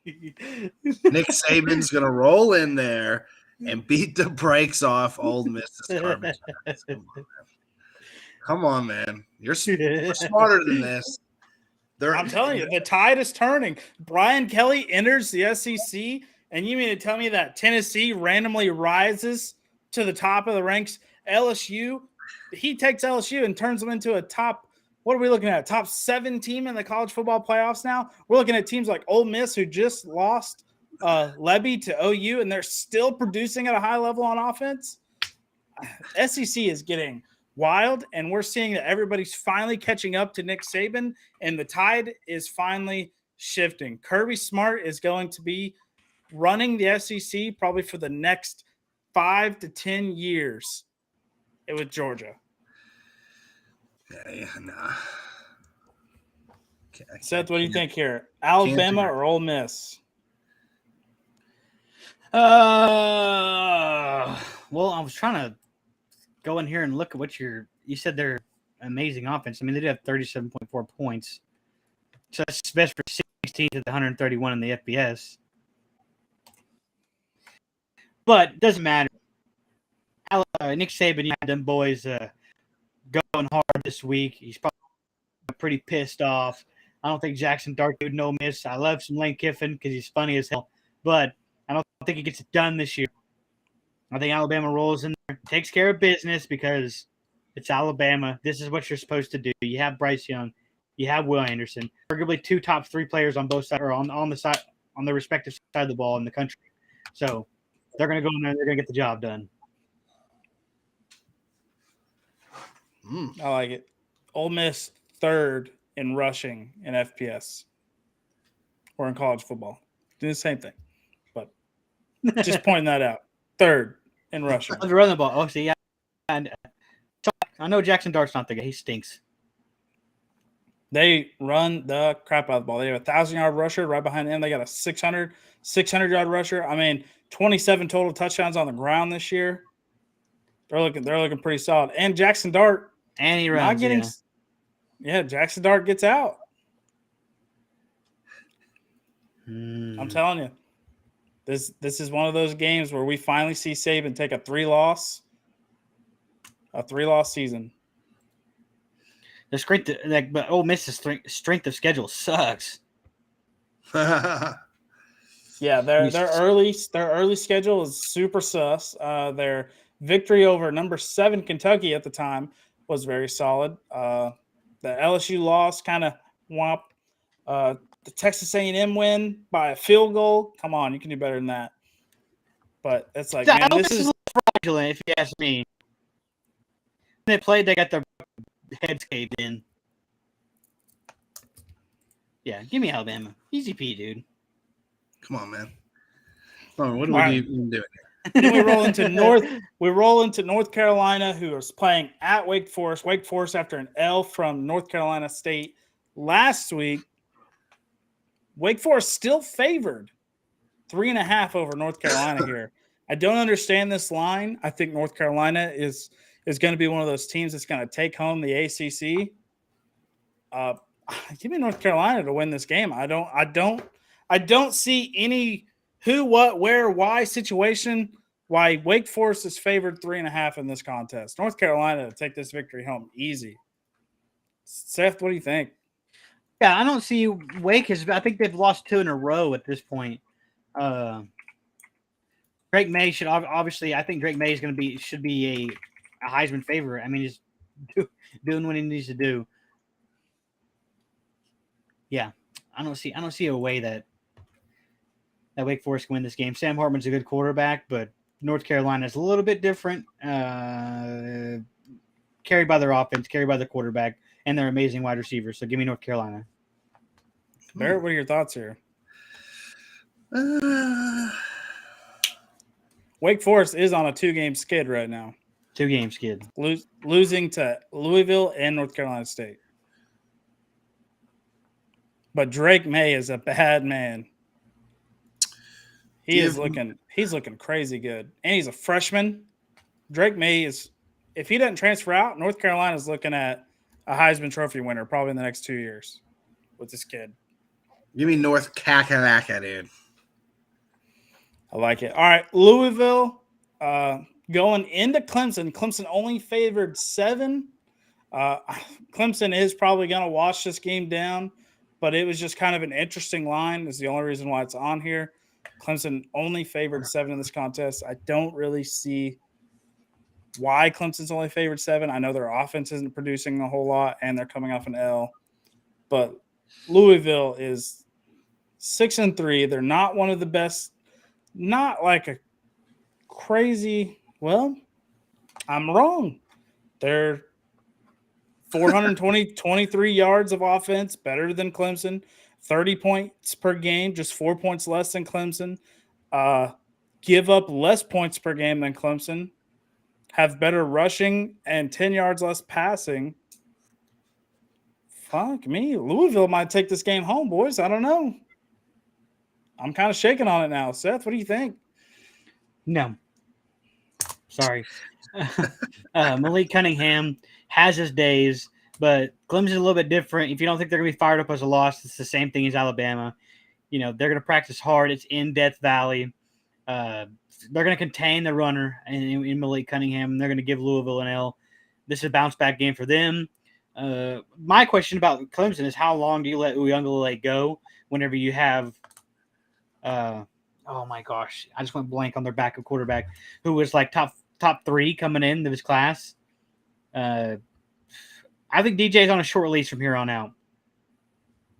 Nick Saban's going to roll in there and beat the brakes off Ole Miss's garbage. Come on, man. You're smarter than this. I'm telling you, the tide is turning. Brian Kelly enters the SEC, and you mean to tell me that Tennessee randomly rises to the top of the ranks? LSU, he takes LSU and turns them into a top, what are we looking at? Top 7 team in the college football playoffs now? We're looking at teams like Ole Miss, who just lost Levy to OU, and they're still producing at a high level on offense. SEC is getting wild, and we're seeing that everybody's finally catching up to Nick Saban, and the tide is finally shifting. Kirby Smart is going to be running the SEC probably for the next 5 to 10 years with Georgia. Yeah, nah. Seth, what do you think here? Alabama or Ole Miss? Well, I was trying to go in here and look at what you said. They're amazing offense. I mean, they did have 37.4 points. So that's best for 16th to the 131 in the FBS. But it doesn't matter. Nick Saban, had them boys going hard this week. He's probably pretty pissed off. I don't think Jackson Dart would no miss. I love some Lane Kiffin because he's funny as hell. But I don't think he gets it done this year. I think Alabama rolls in there, takes care of business because it's Alabama. This is what you're supposed to do. You have Bryce Young. You have Will Anderson. Arguably 2 top 3 players on both sides or on the side on the respective side of the ball in the country. So they're going to go in there and they're going to get the job done. I like it. Ole Miss 3rd in rushing in FPS or in college football. Do the same thing, but just pointing that out. 3rd in rushing. To run the ball. Oh, see, yeah. And I know Jackson Dart's not the guy. He stinks. They run the crap out of the ball. They have a 1,000-yard rusher right behind them. They got a 600-yard rusher. I mean, 27 total touchdowns on the ground this year. They're looking pretty solid. And Jackson Dart. And he runs. Jackson Dart gets out. I'm telling you, this is one of those games where we finally see Saban take a three-loss season. It's great, but Ole Miss's strength of schedule sucks. Yeah, their early schedule is super sus. Their victory over number 7 Kentucky at the time was very solid. The LSU loss kind of womp. The Texas A&M win by a field goal. Come on, you can do better than that. But it's like, man, this is a little fraudulent, if you ask me. When they played, they got their heads caved in. Yeah, give me Alabama. Easy P, dude. Come on, man. Oh, what are we even doing? Then we roll into North Carolina, who is playing at Wake Forest. Wake Forest after an L from North Carolina State last week. Wake Forest still favored 3.5 over North Carolina here. I don't understand this line. I think North Carolina is going to be one of those teams that's going to take home the ACC. Give me North Carolina to win this game. I don't see any who, what, where, why situation why Wake Forest is favored 3.5 in this contest. North Carolina to take this victory home easy. Seth, what do you think? Yeah, I don't see Wake has. I think they've lost 2 in a row at this point. Drake May should obviously. I think Drake May is should be a Heisman favorite. I mean, he's doing what he needs to do. Yeah, I don't see a way that Wake Forest can win this game. Sam Hartman's a good quarterback, but North Carolina is a little bit different. Carried by their offense, carried by the quarterback, and their amazing wide receivers. So give me North Carolina. Barrett, what are your thoughts here? Wake Forest is on a 2-game skid right now. 2-game skid. Losing to Louisville and North Carolina State. But Drake May is a bad man. He's looking crazy good. And he's a freshman. Drake May is, if he doesn't transfer out, North Carolina is looking at a Heisman Trophy winner probably in the next 2 years with this kid. Give me North Kakalaka, dude. I like it. All right, Louisville going into Clemson. Clemson only favored 7. Clemson is probably going to watch this game down, but it was just kind of an interesting line. Is the only reason why it's on here. Clemson only favored 7 in this contest. I don't really see why Clemson's only favored 7. I know their offense isn't producing a whole lot, and they're coming off an L. But Louisville is 6-3. They're not one of the best. Not like a crazy. Well, I'm wrong. They're 23 yards of offense, better than Clemson. 30 points per game, just 4 points less than Clemson. Give up less points per game than Clemson. Have better rushing and 10 yards less passing. Fuck me. Louisville might take this game home, boys. I don't know. I'm kind of shaking on it now. Seth, what do you think? No. Sorry. Malik Cunningham has his days, but Clemson's a little bit different. If you don't think they're going to be fired up as a loss, it's the same thing as Alabama. You know, they're going to practice hard. It's in Death Valley. They're going to contain the runner in Malik Cunningham. They're going to give Louisville an L. This is a bounce-back game for them. My question about Clemson is how long do you let Uiagalelei go whenever you have oh my gosh, I just went blank on their backup quarterback who was like top 3 coming into his class. I think DJ's on a short release from here on out.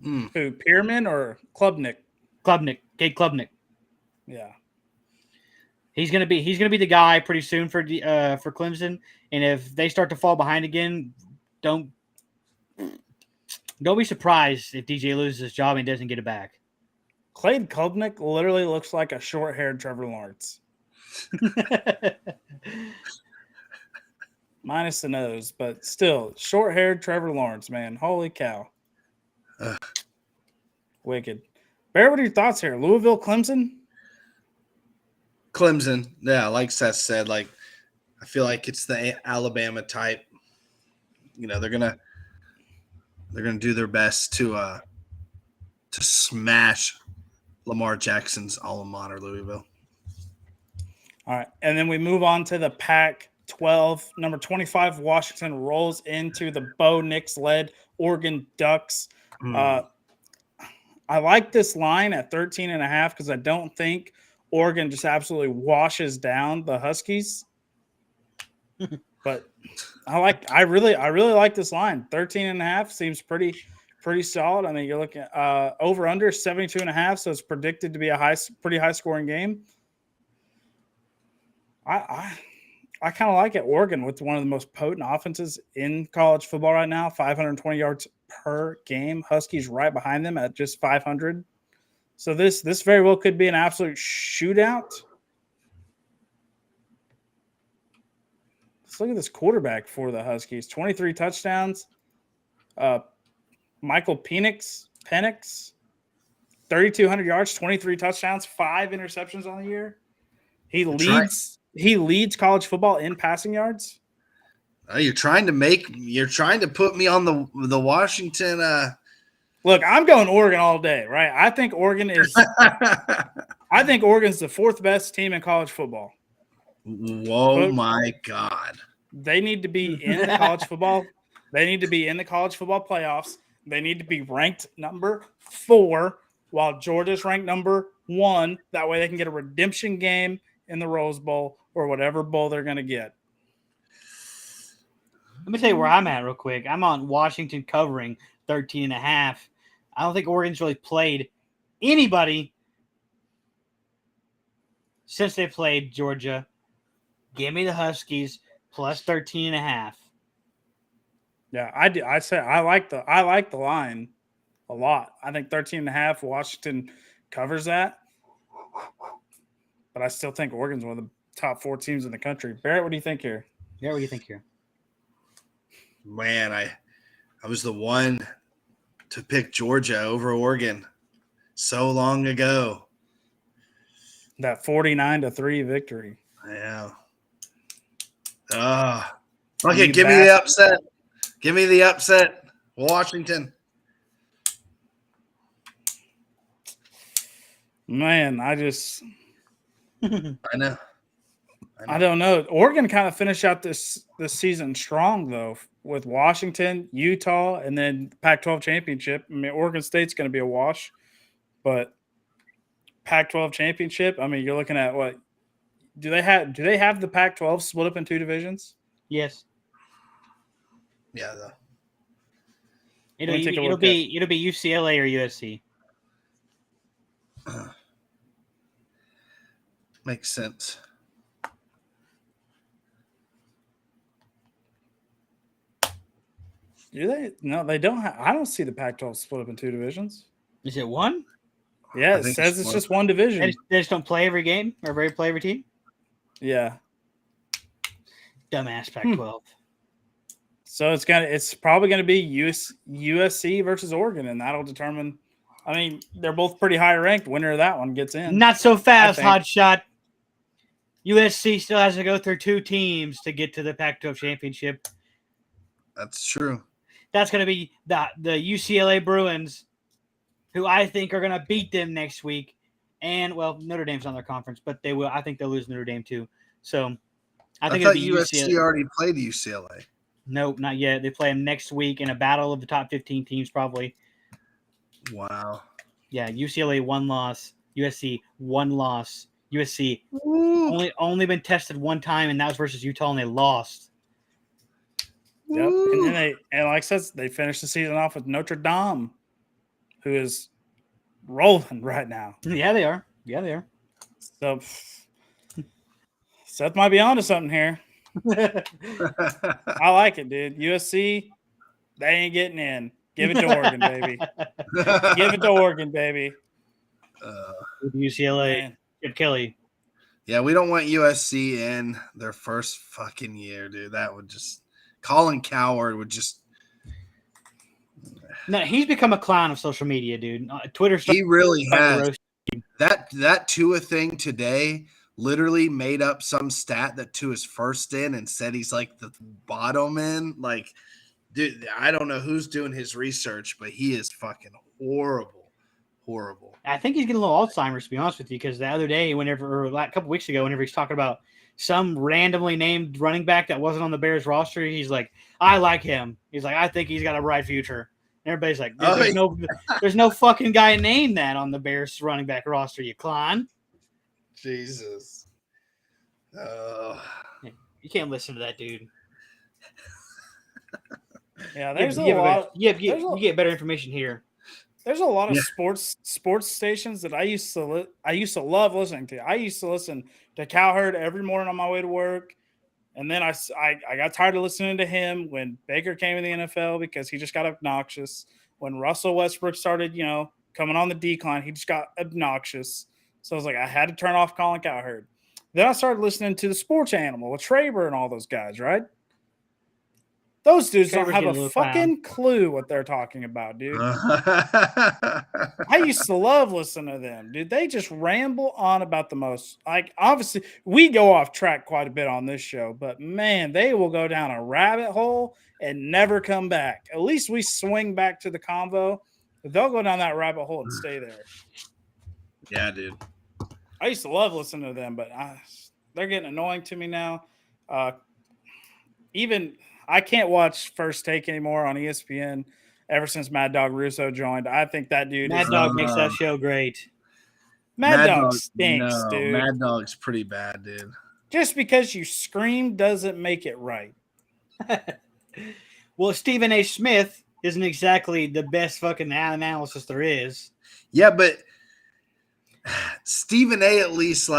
Who, Pearman or Klubnik? Cade Klubnik. Yeah. He's gonna be the guy pretty soon for Clemson. And if they start to fall behind again, don't be surprised if DJ loses his job and doesn't get it back. Cade Klubnik literally looks like a short-haired Trevor Lawrence. Minus the nose, but still, short-haired Trevor Lawrence, man. Holy cow. Wicked. Bear, what are your thoughts here? Louisville, Clemson? Clemson. Yeah, like Seth said, like I feel like it's the Alabama type. You know, they're gonna do their best to smash Lamar Jackson's alma mater, Louisville. All right. And then we move on to the Pac-12. Number 25, Washington rolls into the Bo Nix-led Oregon Ducks. I like this line at 13.5 because I don't think Oregon just absolutely washes down the Huskies. But I really like this line. 13.5 seems pretty solid. I mean, you're looking at over under 72.5, so it's predicted to be a pretty high scoring game. I kind of like it. Oregon with one of the most potent offenses in college football right now, 520 yards per game. Huskies right behind them at just 500. So this very well could be an absolute shootout. Let's look at this quarterback for the Huskies. 23 touchdowns. Michael Penix, 3,200 yards, 23 touchdowns, 5 interceptions on the year. He leads college football in passing yards. You're trying to put me on the Washington. Look, I'm going Oregon all day, right? I think Oregon's the fourth best team in college football. Whoa, my God. They need to be in the college football. They need to be in the college football playoffs. They need to be ranked number 4 while Georgia's ranked number 1. That way they can get a redemption game in the Rose Bowl or whatever bowl they're going to get. Let me tell you where I'm at real quick. I'm on Washington covering 13.5. I don't think Oregon's really played anybody since they played Georgia. Give me the Huskies plus 13.5. Yeah, I say I like the line a lot. I think 13.5 Washington covers that. But I still think Oregon's one of the top 4 teams in the country. Barrett, what do you think here? Yeah, what do you think here? Man, I was the one to pick Georgia over Oregon so long ago. That 49-3 victory. Yeah. Okay, give me the upset. Give me the upset. Washington. Man, I know. I don't know. Oregon kind of finished out this season strong, though, with Washington, Utah, and then Pac-12 championship. I mean, Oregon State's going to be a wash, but Pac-12 championship, I mean, you're looking at what? Do they have the Pac-12 split up in 2 divisions? Yes. Yeah. It'll be UCLA or USC. Makes sense. Do they? No, they don't have. I don't see the Pac-12 split up in 2 divisions. Is it one? Yeah, it says it's just one division. They just don't play every game or play every team? Yeah. Dumbass Pac-12. So it's probably gonna be USC versus Oregon, and that'll determine. I mean, they're both pretty high ranked. Winner of that one gets in. Not so fast, hotshot. USC still has to go through 2 teams to get to the Pac-12 championship. That's true. That's going to be the UCLA Bruins, who I think are going to beat them next week. And, well, Notre Dame's on their conference, but they will. I think they'll lose Notre Dame too. So I think thought USC already played UCLA. Nope, not yet. They play them next week in a battle of the top 15 teams, probably. Wow. Yeah, UCLA 1 loss, USC 1 loss. USC only been tested 1 time, and that was versus Utah, and they lost. Yep. And then like I said, they finished the season off with Notre Dame, who is rolling right now. Yeah, they are. So Seth might be onto something here. I like it, dude. USC, they ain't getting in. Give it to Oregon, baby. Give it to Oregon, baby. UCLA, Man. Chip Kelly. Yeah, we don't want USC in their first fucking year, dude. That would just Colin Cowherd would just. No, he's become a clown of social media, dude. Twitter. He really has. That Tua thing today literally made up some stat that Tua's first in and said he's like the bottom in. Like, dude, I don't know who's doing his research, but he is fucking horrible. Horrible. I think he's getting a little Alzheimer's, to be honest with you, because the other day, or like a couple weeks ago, whenever he's talking about some randomly named running back that wasn't on the Bears roster, he's like, I like him. He's like, I think he's got a bright future. And everybody's like, there's no fucking guy named that on the Bears running back roster, you clown. Jesus. You can't listen to that dude. Yeah, there's a lot. You get better information here. There's a lot of sports stations that I used to love listening to. I used to listen to Cowherd every morning on my way to work, and then I got tired of listening to him when Baker came in the NFL because he just got obnoxious. When Russell Westbrook started, coming on the decline, he just got obnoxious. So I was like, I had to turn off Colin Cowherd. Then I started listening to the Sports Animal with Traber and all those guys, right? Those dudes don't have a fucking clue what they're talking about, dude. I used to love listening to them, dude. They just ramble on about the most. Like, obviously, we go off track quite a bit on this show, but man, they will go down a rabbit hole and never come back. At least we swing back to the convo. But they'll go down that rabbit hole and stay there. Yeah, dude. I used to love listening to them, but they're getting annoying to me now. I can't watch First Take anymore on ESPN ever since Mad Dog Russo joined. I think that dude Mad Dog makes that show great. Mad Dog stinks, dude. Mad Dog's pretty bad, dude. Just because you scream doesn't make it right. Well, Stephen A. Smith isn't exactly the best fucking analysis there is. Yeah, but Stephen A. at least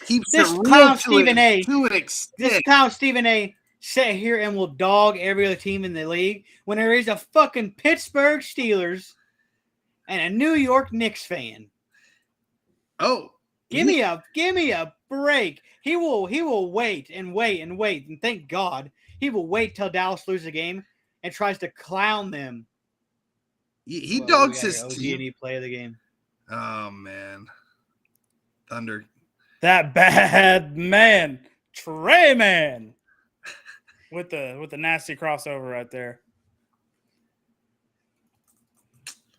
keeps this it clown real Stephen A. to an extent. This clown Stephen A. sit here and will dog every other team in the league when there is a fucking Pittsburgh Steelers and a New York Knicks fan. Oh, give me a break. He will wait and wait and wait, and thank God he will wait till Dallas loses a game and tries to clown them. He dogs his team. Play of the game. Oh man, Thunder. That bad man, Trey Man. With the nasty crossover right there.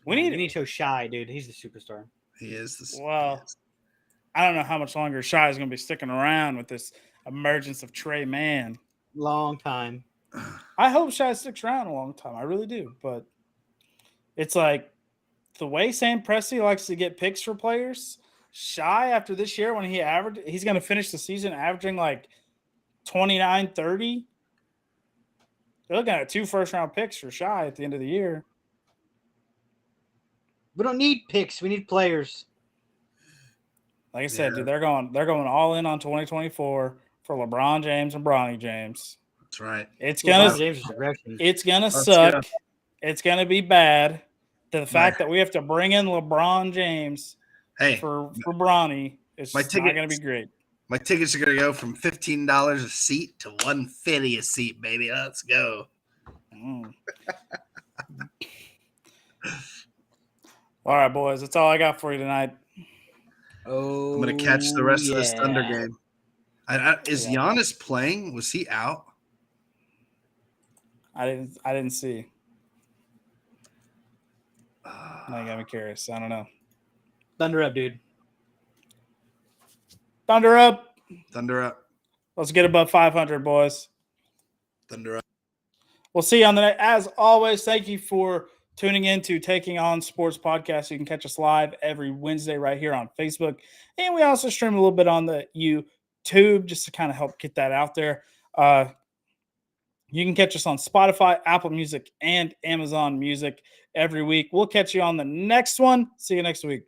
We need to show Shy, dude. He's the superstar. He is. I don't know how much longer Shy is going to be sticking around with this emergence of Trey Man. Long time. I hope Shy sticks around a long time. I really do. But it's like the way Sam Presti likes to get picks for players, Shy after this year when he's going to finish the season averaging 29, 30. They're looking at 2 first-round picks for Shy at the end of the year. We don't need picks. We need players. Like I said, dude, they're going all in on 2024 for LeBron James and Bronny James. That's right. It's gonna suck. It's gonna be bad. To the fact that we have to bring in LeBron James for Bronny, it's not gonna be great. My tickets are going to go from $15 a seat to $150 a seat, baby. Let's go. All right, boys. That's all I got for you tonight. Oh, I'm going to catch the rest of this Thunder game. Is Giannis playing? Was he out? I didn't see. Now you got me curious. I don't know. Thunder up, dude. Thunder up. Thunder up. Let's get above 500, boys. Thunder up. We'll see you on the night. As always, thank you for tuning in to Taking On Sports Podcast. You can catch us live every Wednesday right here on Facebook. And we also stream a little bit on the YouTube just to kind of help get that out there. You can catch us on Spotify, Apple Music, and Amazon Music every week. We'll catch you on the next one. See you next week.